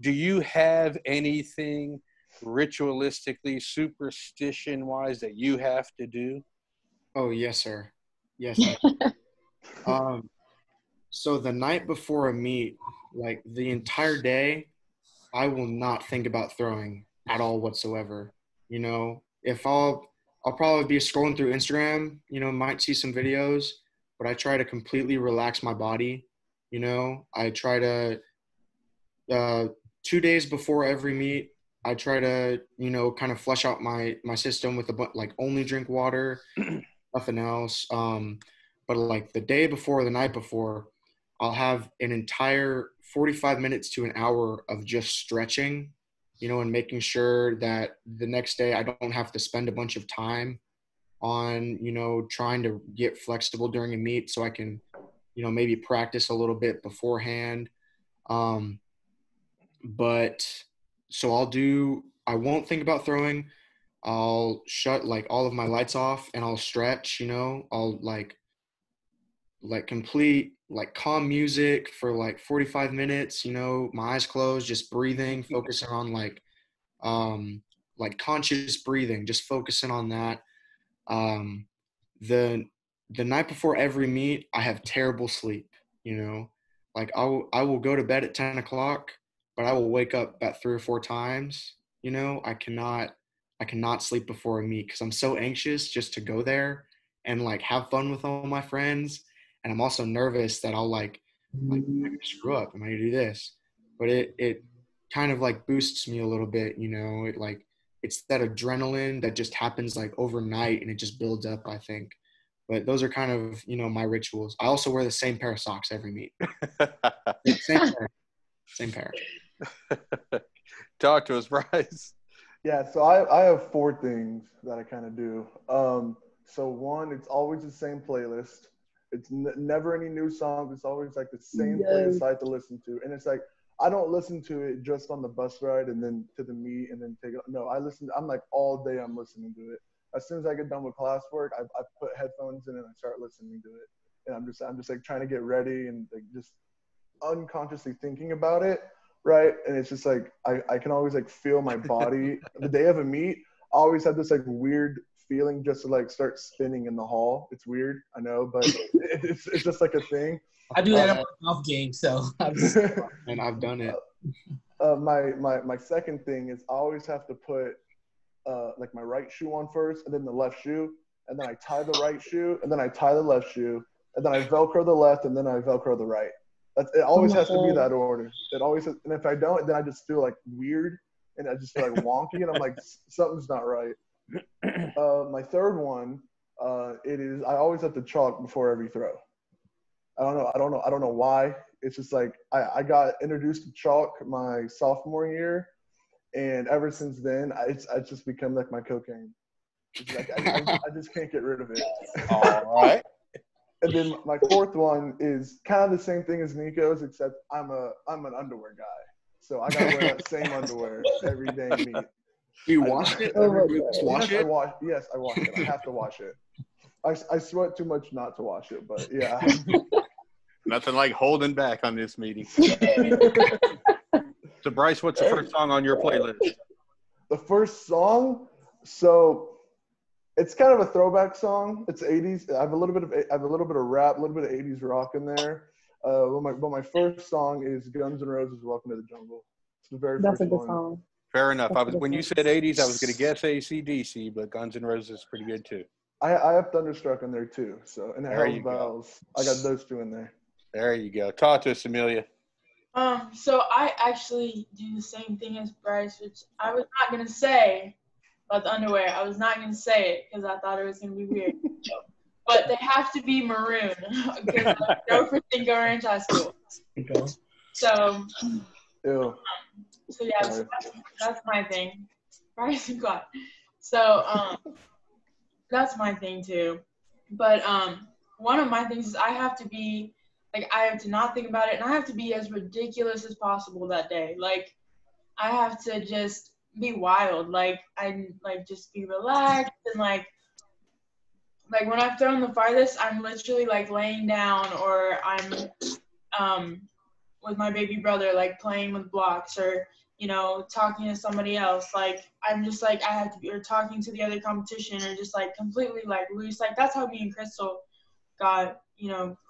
do you have anything ritualistically, superstition-wise that you have to do? Oh, yes, sir. Yes. So the night before a meet, like the entire day, I will not think about throwing at all whatsoever. If I'll probably be scrolling through Instagram, might see some videos, but I try to completely relax my body. I try to, 2 days before every meet, I try to, kind of flush out my system with only drink water, nothing else. But like the day before, the night before, I'll have an entire 45 minutes to an hour of just stretching, and making sure that the next day I don't have to spend a bunch of time on, trying to get flexible during a meet so I can, maybe practice a little bit beforehand. But so I won't think about throwing. I'll shut all of my lights off and I'll stretch, I'll complete calm music for 45 minutes, my eyes closed, just breathing, focusing on conscious breathing, just focusing on that. The night before every meet, I have terrible sleep, I will go to bed at 10 o'clock, but I will wake up about 3 or 4 times. I cannot sleep before a meet because I'm so anxious just to go there and have fun with all my friends. And I'm also nervous that I'll am I gonna screw up? Am I gonna do this? But it kind of boosts me a little bit, it's that adrenaline that just happens overnight and it just builds up, I think. But those are kind of, my rituals. I also wear the same pair of socks every meet. Same pair. Talk to us, Bryce. Yeah, so I have 4 things that I kind of do. So one, it's always the same playlist. It's never any new songs. It's always the same playlist I have to listen to. And it's I don't listen to it just on the bus ride and then to the meet and then take it. No, I'm like all day I'm listening to it. As soon as I get done with classwork, I put headphones in and I start listening to it. And I'm just like trying to get ready and like just unconsciously thinking about it, right? And it's just like I can always like feel my body. The day of a meet, I always have this like weird feeling just to like start spinning in the hall. It's weird, I know, but it's just like a thing. I do that on my golf game, so And I've done it. My second thing is I always have to put like my right shoe on first and then the left shoe, and then I tie the right shoe and then I tie the left shoe and then I Velcro the left and then I Velcro the right. It always has to be that order. It always has, and if I don't, then I just feel like weird and I just feel like wonky and I'm like something's not right. My third one, it is I always have to chalk before every throw. I don't know why. It's just like I got introduced to chalk my sophomore year, and ever since then, it's just become like my cocaine. It's like I just can't get rid of it. All right. And then my fourth one is kind of the same thing as Nikos, except I'm an underwear guy, so I gotta wear that same underwear every day meet. Do you wash it? Wash it? Yes, I wash it. I have to wash it. I sweat too much not to wash it, but yeah. Nothing like holding back on this meeting. So, Bryce, what's the first song on your playlist? The first song, so it's kind of a throwback song. It's 80s. I have a little bit of rap, a little bit of 80s rock in there. But my first song is Guns N' Roses' "Welcome to the Jungle." It's the very That's first a good one. song. Fair enough. When you said 80s, I was going to guess AC/DC, but Guns N' Roses is pretty good too. I have Thunderstruck in there too. So and There Hell's you go. Bells. I got those two in there. There you go. Talk to us, Amelia. So I actually do the same thing as Bryce, which I was not gonna say about the underwear. I was not gonna say it because I thought it was gonna be weird. But they have to be maroon because I drove for Cinco Ranch High School. So, Ew. so yeah, so that's my thing. Bryce and Clyde. So that's my thing too. But one of my things is I have to not think about it, and I have to be as ridiculous as possible that day. Like, I have to just be wild. Like, just be relaxed and like when I've thrown the farthest, I'm literally like laying down, or I'm with my baby brother, like playing with blocks, or talking to somebody else. Like, I'm just like I have to be, or talking to the other competition, or just like completely like loose. Like, that's how me and Chrystal got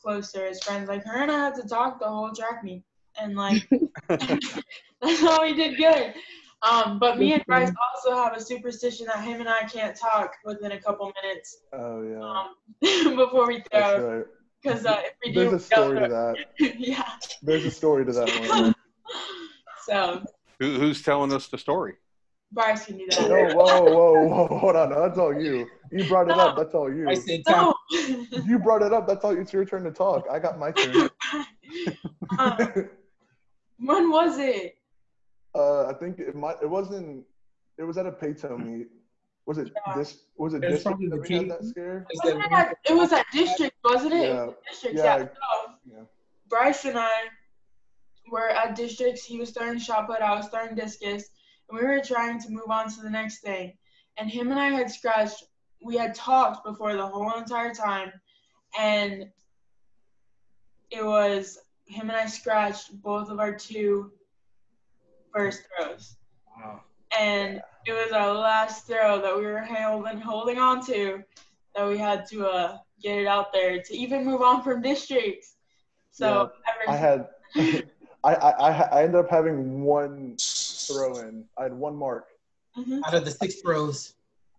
closer as friends. Like, her and I had to talk the whole track meet, and like that's how we did good. But me and Bryce also have a superstition that him and I can't talk within a couple minutes. Oh yeah. Before we throw. That's right. Because if we do, there's a story to that. Yeah. There's a story to that one. So. Who's telling us the story? Bryce can do that. No, whoa, hold on. No, that's all you. You brought it up. That's all you. I said, No. You brought it up. That's all. It's your turn to talk. I got my turn. When was it? I think it was at a Payto meet. Was it this? Was it It's district probably that the we had key. that scare? It was at district, wasn't it? Yeah. District, Yeah. So, Yeah. Bryce and I were at districts. He was throwing shot put, I was throwing discus, and we were trying to move on to the next thing. And him and I had scratched. We had talked before the whole entire time, and it was him and I scratched both of our two first throws. Wow. And it was our last throw that we were holding on to, that we had to get it out there to even move on from districts. So yeah, I ended up having one throw in. I had one mark. Mm-hmm. Out of the 6 throws.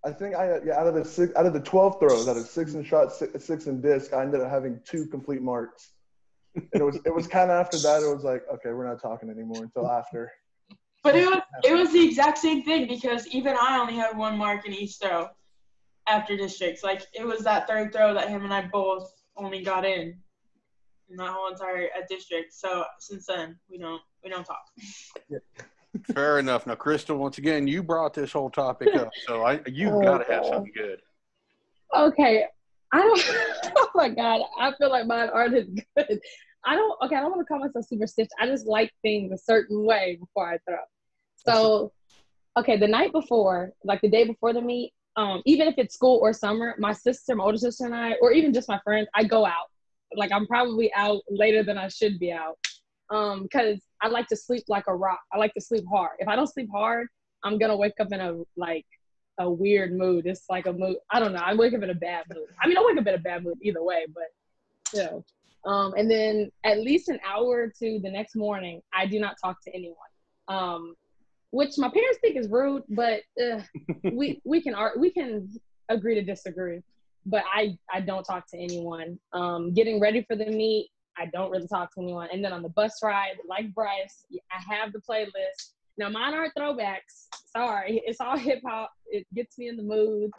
I think out of the 12 throws, out of 6 in shot, 6 in disc, I ended up having 2 complete marks. And it was kind of after that, it was like, okay, we're not talking anymore until after. But it was the exact same thing, because even I only had 1 mark in each throw after districts. Like, it was that third throw that him and I both only got in that whole entire district. So since then, we don't talk. Fair enough. Now, Chrystal, once again, you brought this whole topic up, so you've got to have something good. Okay. I don't. Oh my God. I feel like mine aren't as good. I don't want to call myself superstitious. I just like things a certain way before I throw. So, okay, the night before, like the day before the meet, even if it's school or summer, my older sister and I, or even just my friends, I go out. Like I'm probably out later than I should be out. Because I like to sleep like a rock. I like to sleep hard. If I don't sleep hard, I'm gonna wake up in a weird mood. It's like a mood. I don't know. I wake up in a bad mood. I mean, I wake up in a bad mood either way, but you know. And then at least an hour or two the next morning, I do not talk to anyone. Which my parents think is rude, but we can agree to disagree. But I don't talk to anyone. Getting ready for the meet, I don't really talk to anyone. And then on the bus ride, like Bryce, I have the playlist. Now mine aren't throwbacks. Sorry, it's all hip hop. It gets me in the mood.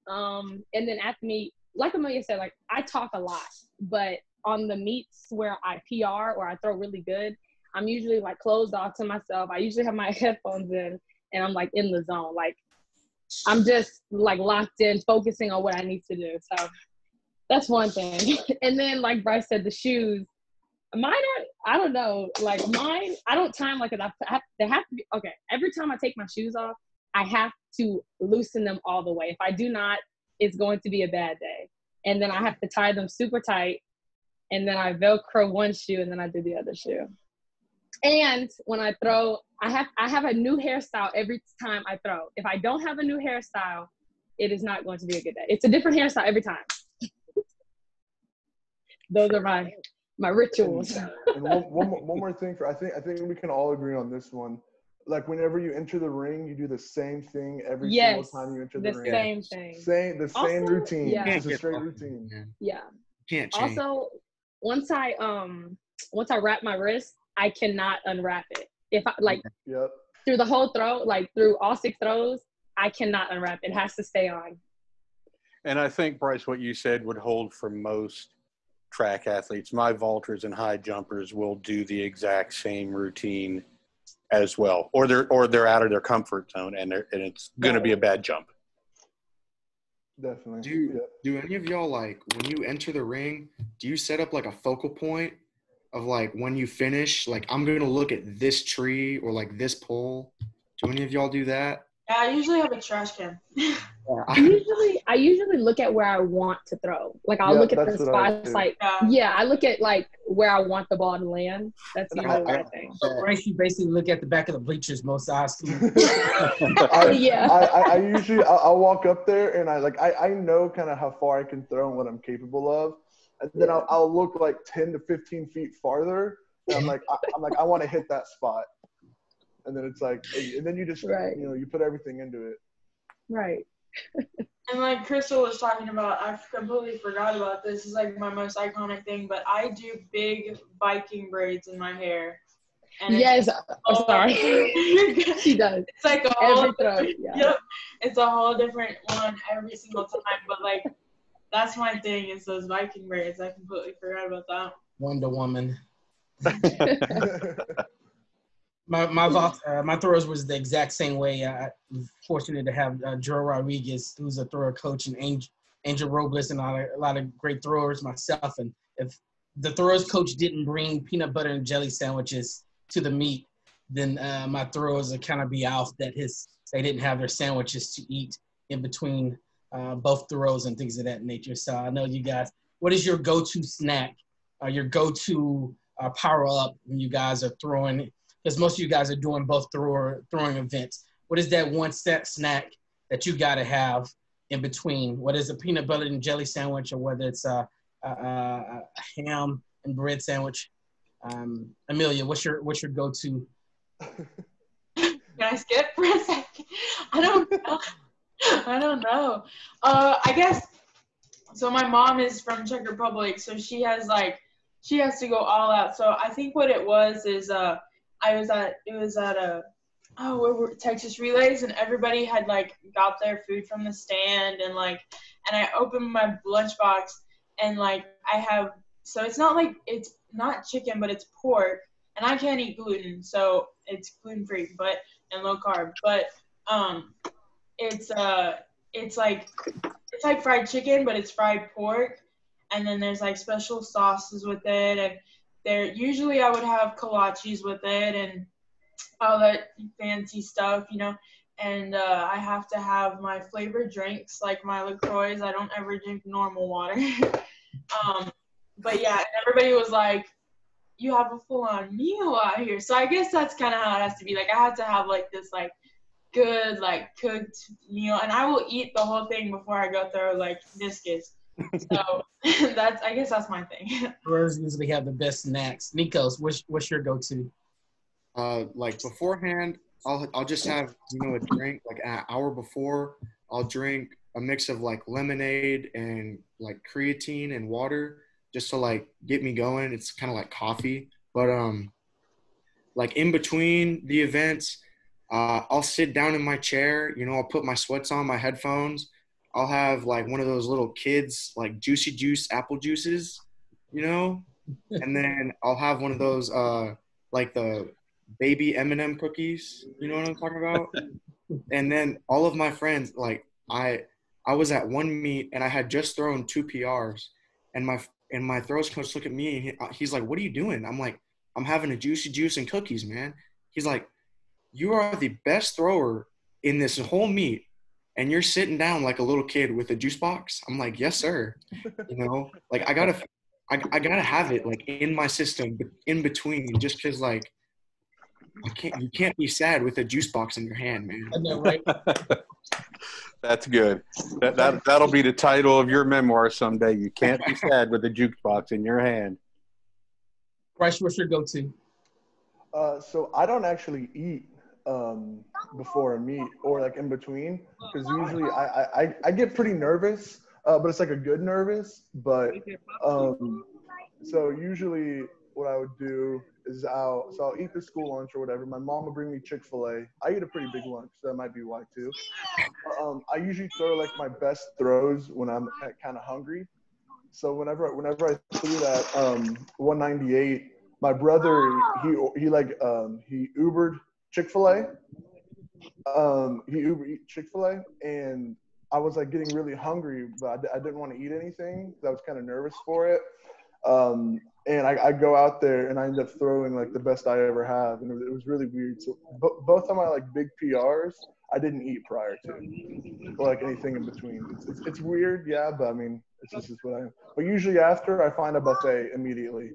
And then at the meet, like Amelia said, like I talk a lot, but on the meets where I PR or I throw really good, I'm usually like closed off to myself. I usually have my headphones in and I'm like in the zone. Like I'm just like locked in, focusing on what I need to do. So that's one thing. And then like Bryce said, the shoes, mine are, I don't know, like mine, I don't time like it. They have to be, okay, every time I take my shoes off, I have to loosen them all the way. If I do not, it's going to be a bad day. And then I have to tie them super tight. And then I Velcro one shoe and then I do the other shoe. And when I throw, I have a new hairstyle every time I throw. If I don't have a new hairstyle, it is not going to be a good day. It's a different hairstyle every time. Those are my rituals. And one more thing I think we can all agree on this one. Like whenever you enter the ring, you do the same thing every single time you enter the ring. Same thing. The same routine. Yeah. It's a straight routine. Yeah. Can't change. Also, once I wrap my wrist, I cannot unwrap it. If I through the whole throw, like through all 6 throws, I cannot unwrap it. It has to stay on. And I think, Bryce, what you said would hold for most track athletes. My vaulters and high jumpers will do the exact same routine as well, or they're out of their comfort zone, and it's going to be a bad jump. Definitely. Do any of y'all, like, when you enter the ring, do you set up like a focal point of like when you finish, like I'm going to look at this tree or like this pole? Do any of y'all do that? Yeah, I usually have a trash can. I usually look at where I want to throw. Like I'll look at the spots. Like I look at like where I want the ball to land. That's usually what I think. So Bryce, you basically look at the back of the bleachers most often. I usually I'll walk up there and I know kind of how far I can throw and what I'm capable of, and then I'll look like 10 to 15 feet farther, and I'm like I want to hit that spot, and then it's like, and then you just you put everything into it. Right. And like Chrystal was talking about, I completely forgot about this. It's like my most iconic thing, but I do big Viking braids in my hair. And yes, I'm sorry. She does. It's like a whole Yep. It's a whole different one every single time. But like that's my thing, is those Viking braids. I completely forgot about that. Wonder Woman. My throws was the exact same way. I'm fortunate to have Joe Rodriguez, who's a thrower coach, and Angel Robles, and a lot of great throwers, myself. And if the throwers coach didn't bring peanut butter and jelly sandwiches to the meet, then my throwers would kind of be off that they didn't have their sandwiches to eat in between both throws and things of that nature. So I know you guys, what is your go-to snack, your go-to power up when you guys are throwing? Because most of you guys are doing both throwing events. What is that one snack that you got to have in between? What is a peanut butter and jelly sandwich, or whether it's a ham and bread sandwich? Amelia, what's your go-to? Can I skip for a second? I don't know. I guess, so my mom is from Czech Republic, so she has to go all out. So I think what it was is it was at Texas Relays, and everybody had got their food from the stand, and I opened my lunchbox, and it's not chicken, but it's pork, and I can't eat gluten, so it's gluten free and low carb, but it's like fried chicken, but it's fried pork, and then there's special sauces with it, and there. Usually I would have kolaches with it and all that fancy stuff, and I have to have my flavored drinks like my LaCroix. I don't ever drink normal water. But yeah, everybody was like, you have a full-on meal out here. So I guess that's kind of how it has to be. Like, I had to have like this like good like cooked meal, and I will eat the whole thing before I go through like discus. So I guess that's my thing. Throwers usually have the best snacks. Nikos, what's your go-to? Like beforehand, I'll just have a drink like an hour before. I'll drink a mix of like lemonade and like creatine and water just to like get me going. It's kind of like coffee, but like in between the events, I'll sit down in my chair. I'll put my sweats on, my headphones. I'll have like one of those little kids like juicy juice apple juices, and then I'll have one of those like the baby M&M cookies. You know what I'm talking about? And then all of my friends, like I was at one meet and I had just thrown 2 PRs, and my throws coach looked at me and he's like, "What are you doing?" I'm like, "I'm having a juicy juice and cookies, man." He's like, "You are the best thrower in this whole meet, and you're sitting down like a little kid with a juice box." I'm like, "Yes, sir." Like I gotta have it like in my system in between, just because like you can't be sad with a juice box in your hand, man. I know, right? That's good. That'll be the title of your memoir someday. You can't be sad with a jukebox in your hand. Bryce, what's your go-to? So I don't actually eat before a meet or like in between, because usually I get pretty nervous, but it's like a good nervous. But so usually what I would do is I'll eat the school lunch or whatever. My mom will bring me Chick-fil-A. I eat a pretty big lunch, so that might be why too. I usually throw like my best throws when I'm kind of hungry. So whenever I threw that 198, my brother he Ubered Chick-fil-A. He Ubered Chick-fil-A, and I was like getting really hungry, but I didn't want to eat anything because I was kind of nervous for it. And I go out there and I end up throwing like the best I ever have, and it was really weird. So both of my like big PRs, I didn't eat prior to, or like anything in between. It's weird, yeah, but I mean it's just what I am. But usually after, I find a buffet immediately.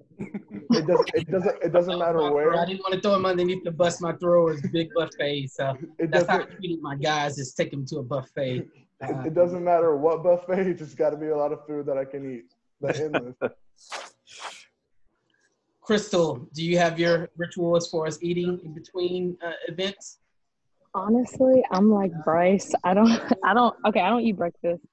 It doesn't matter where. I didn't want to throw them underneath the bus. My throwers big buffet, so that's how I treated my guys. Is take them to a buffet. It doesn't matter what buffet. It just got to be a lot of food that I can eat. That's endless. Chrystal, do you have your ritual as far as eating in between events? Honestly, I'm like Bryce. I don't eat breakfast.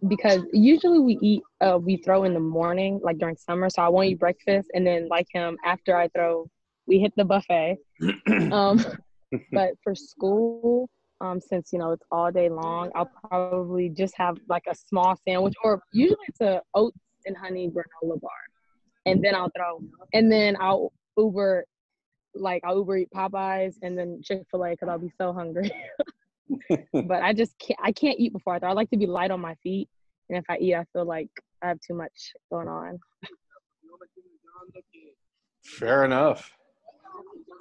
Because usually we throw in the morning, like during summer, so I won't eat breakfast, and then like him, after I throw, we hit the buffet. But for school, since it's all day long, I'll probably just have like a small sandwich, or usually it's a oats and honey granola bar. And then I'll Uber eat Popeyes and then Chick-fil-A because I'll be so hungry. But I can't eat before I throw. I like to be light on my feet, and if I eat, I feel like I have too much going on. Fair enough.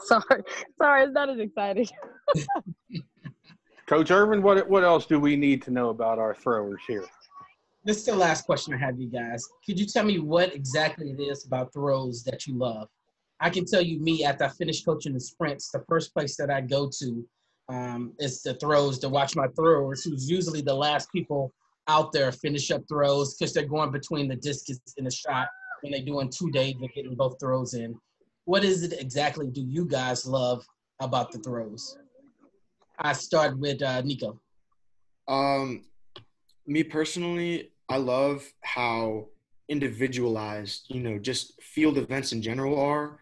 Sorry, it's not as exciting. Coach Ervin, what else do we need to know about our throwers here? This is the last question I have, you guys. Could you tell me what exactly it is about throws that you love? I can tell you, me, after I finish coaching the sprints, the first place that I go to is the throws to watch my throwers, who's usually the last people out there finish up throws because they're going between the discus and the shot when they're doing 2 days of getting both throws in. What is it exactly do you guys love about the throws? I start with Nico. Me personally, I love how individualized, just field events in general are.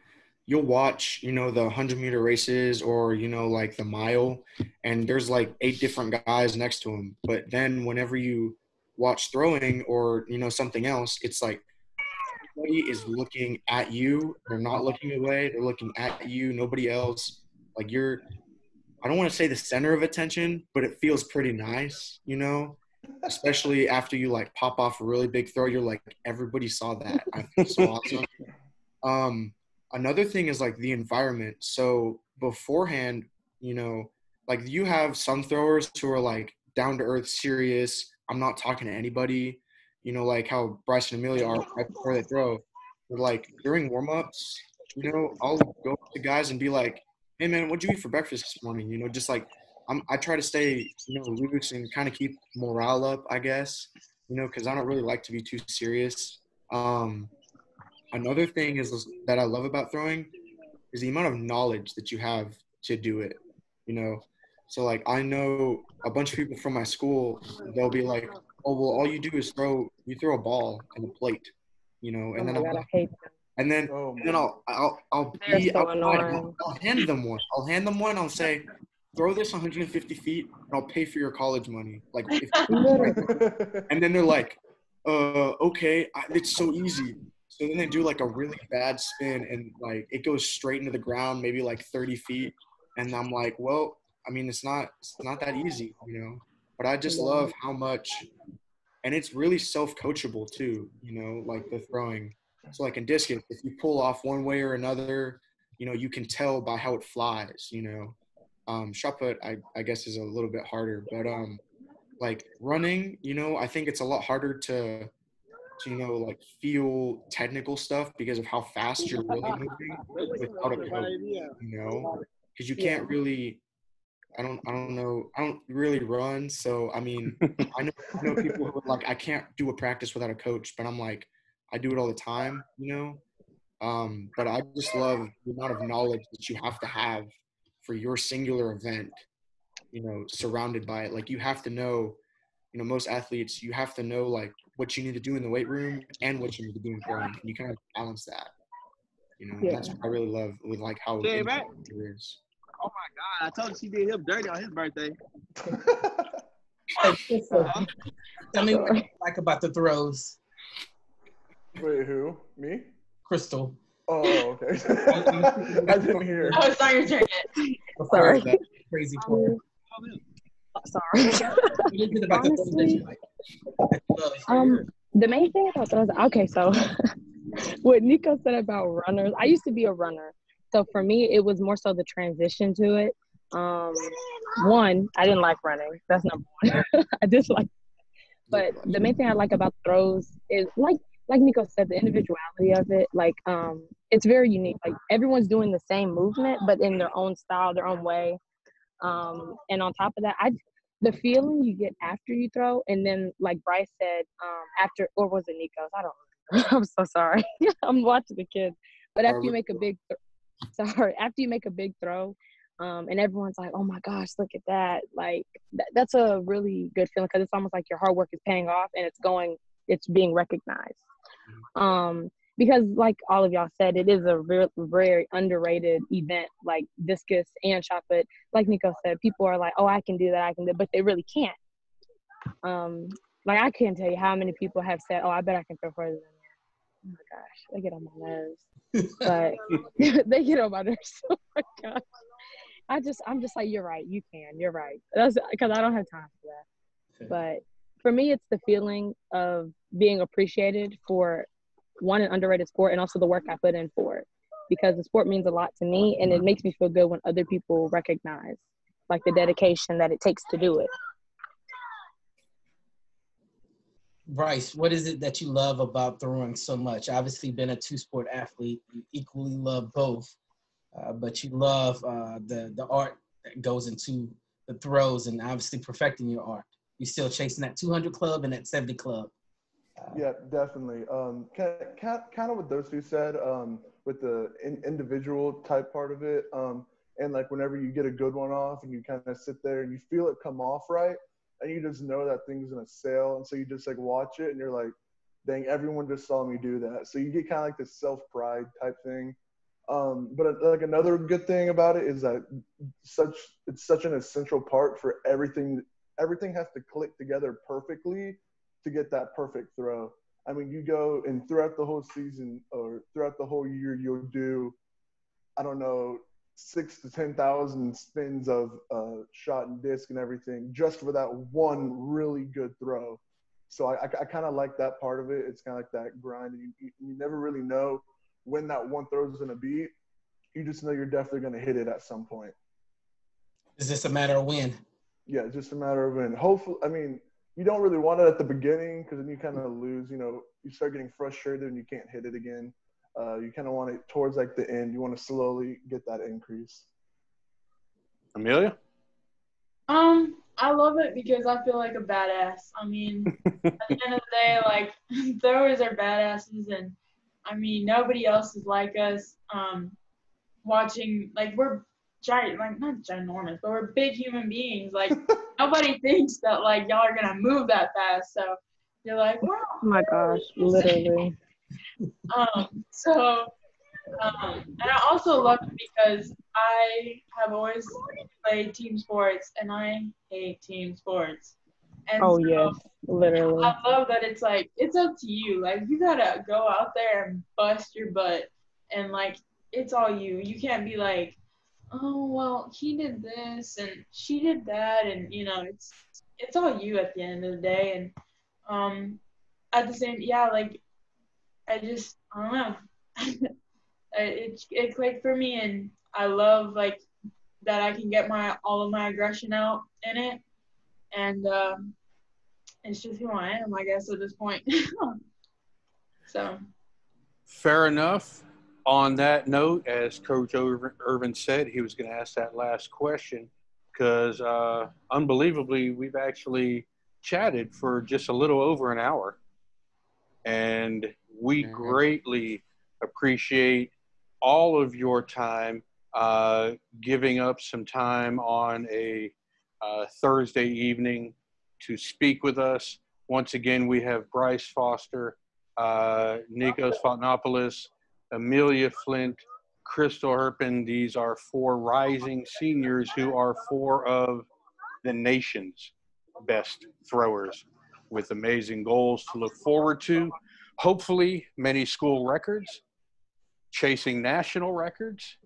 You'll watch, the 100-meter races or, like the mile, and there's like 8 different guys next to them. But then whenever you watch throwing or, something else, it's like everybody is looking at you. They're not looking away. They're looking at you, nobody else. Like I don't want to say the center of attention, but it feels pretty nice, especially after you like pop off a really big throw. You're like, everybody saw that. I feel so awesome. Another thing is like the environment. So beforehand, like you have some throwers who are like down to earth, serious. I'm not talking to anybody, like how Bryce and Amelia are right before they throw. But like during warm-ups, I'll go up to guys and be like, hey man, what'd you eat for breakfast this morning? Just like I try to stay, loose and kind of keep morale up, I guess, because I don't really like to be too serious. Another thing is that I love about throwing is the amount of knowledge that you have to do it, So like I know a bunch of people from my school, they'll be like, oh well, all you do is throw a ball and a plate, and then Oh my God, I hate them. and then They're so annoying. I'll hand them one. I'll say, throw this 150 feet and I'll pay for your college money. Like, and then they're like, okay, it's so easy. So then they do like a really bad spin and like it goes straight into the ground, maybe like 30 feet. And I'm like, well, I mean, it's not that easy, but I just love how much, and it's really self-coachable too, like the throwing. So like in discus, if you pull off one way or another, you can tell by how it flies, Shot put, I guess is a little bit harder, but like running, I think it's a lot harder to like feel technical stuff because of how fast you're really moving without a coach, because you can't really. I don't know. I don't really run, so I mean, I know people who are like, I can't do a practice without a coach, but I'm like, I do it all the time, But I just love the amount of knowledge that you have to have for your singular event, surrounded by it. Like you have to know, most athletes, you have to know like what you need to do in the weight room and what you need to do in throwing, and you kind of balance that. And that's what I really love with like how it is. Oh my God! I told you she did him dirty on his birthday. Hey, Chrystal, tell me what you like about the throws. Wait, who? Me? Chrystal. Oh, okay. I didn't hear. Oh, it's not your turn yet. Sorry. That crazy part. Sorry. What is it about the throws that you like? The main thing about those, okay, so what Nico said about runners, I used to be a runner. So for me, it was more so the transition to it. One, I didn't like running. That's number one. I just like, but the main thing I like about throws is like Nico said, the individuality of it. Like, it's very unique. Like everyone's doing the same movement, but in their own style, their own way. And on top of that, the feeling you get after you throw, and then like Bryce said, after, or was it Nikos? I don't remember. I'm so sorry. I'm watching the kids. But after you make a big throw, and everyone's like, oh my gosh, look at that. Like that's a really good feeling because it's almost like your hard work is paying off and it's being recognized. Because like all of y'all said, it is a very underrated event, like discus and shot put. Like Nico said, people are like, oh, I can do that, but they really can't. Like I can't tell you how many people have said, oh, I bet I can throw further than that. Oh my gosh, they get on my nerves. But they get on my nerves. Oh my gosh. I'm just like, you're right, you can, you're right. That's because I don't have time for that. But for me, it's the feeling of being appreciated for one, an underrated sport, and also the work I put in for it. Because the sport means a lot to me, and it makes me feel good when other people recognize like the dedication that it takes to do it. Bryce, what is it that you love about throwing so much? Obviously, been a two-sport athlete, you equally love both, but you love the art that goes into the throws and obviously perfecting your art. You're still chasing that 200 club and that 70 club. Yeah, definitely. Kind of what those two said, with the individual type part of it, and like whenever you get a good one off and you kind of sit there and you feel it come off right, and you just know that thing's gonna sail, and so you just like watch it and you're like, dang, everyone just saw me do that. So you get kind of like this self-pride type thing. But like another good thing about it is that it's such an essential part for everything. Everything has to click together perfectly to get that perfect throw. I mean, you go and throughout the whole season or throughout the whole year, you'll do, I don't know, 6,000 to 10,000 spins of shot and disc and everything just for that one really good throw. So I kind of like that part of it. It's kind of like that grind, and you never really know when that one throw is going to be, you just know you're definitely going to hit it at some point. Is this a matter of when? Yeah, it's just a matter of when. Hopefully, I mean, you don't really want it at the beginning because then you kind of lose. You know, you start getting frustrated and you can't hit it again. You kind of want it towards like the end. You want to slowly get that increase. Amelia? I love it because I feel like a badass. I mean, at the end of the day, like, throwers are badasses, and I mean, nobody else is like us. Watching, like, we're giant, like, not ginormous, but we're big human beings. Like, nobody thinks that, like, y'all are gonna move that fast. So you're like, wow. Oh my gosh, literally. And I also love it because I have always played team sports, and I hate team sports. And Oh so yes, literally. I love that it's like, it's up to you. Like, you gotta go out there and bust your butt, and like, it's all you. You can't be like, oh well, he did this and she did that, and you know, it's all you at the end of the day. And at the same, yeah, like, I don't know. It clicked for me, and I love, like, that I can get all of my aggression out in it, and it's just who I am, I guess, at this point. So. Fair enough. On that note, as Coach Ervin said, he was going to ask that last question because unbelievably, we've actually chatted for just a little over an hour, and we greatly appreciate all of your time, giving up some time on a Thursday evening to speak with us. Once again, we have Bryce Foster, Nikos Fontinopoulos, Amelia Flynt, Chrystal Herpin. These are 4 rising seniors who are 4 of the nation's best throwers with amazing goals to look forward to. Hopefully, many school records, chasing national records.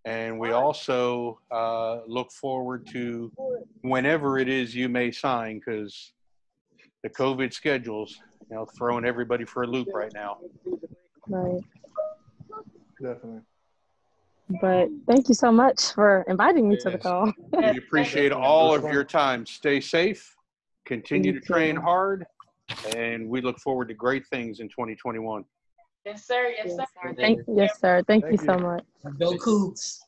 And we also look forward to whenever it is you may sign, because the COVID schedules, you know, throwing everybody for a loop right now. Right. Definitely. But thank you so much for inviting me to the call. We appreciate all of your time. Stay safe, continue to train hard, and we look forward to great things in 2021. Yes, sir. Yes, sir. Yes, sir. Thank you so much. Go Cougs.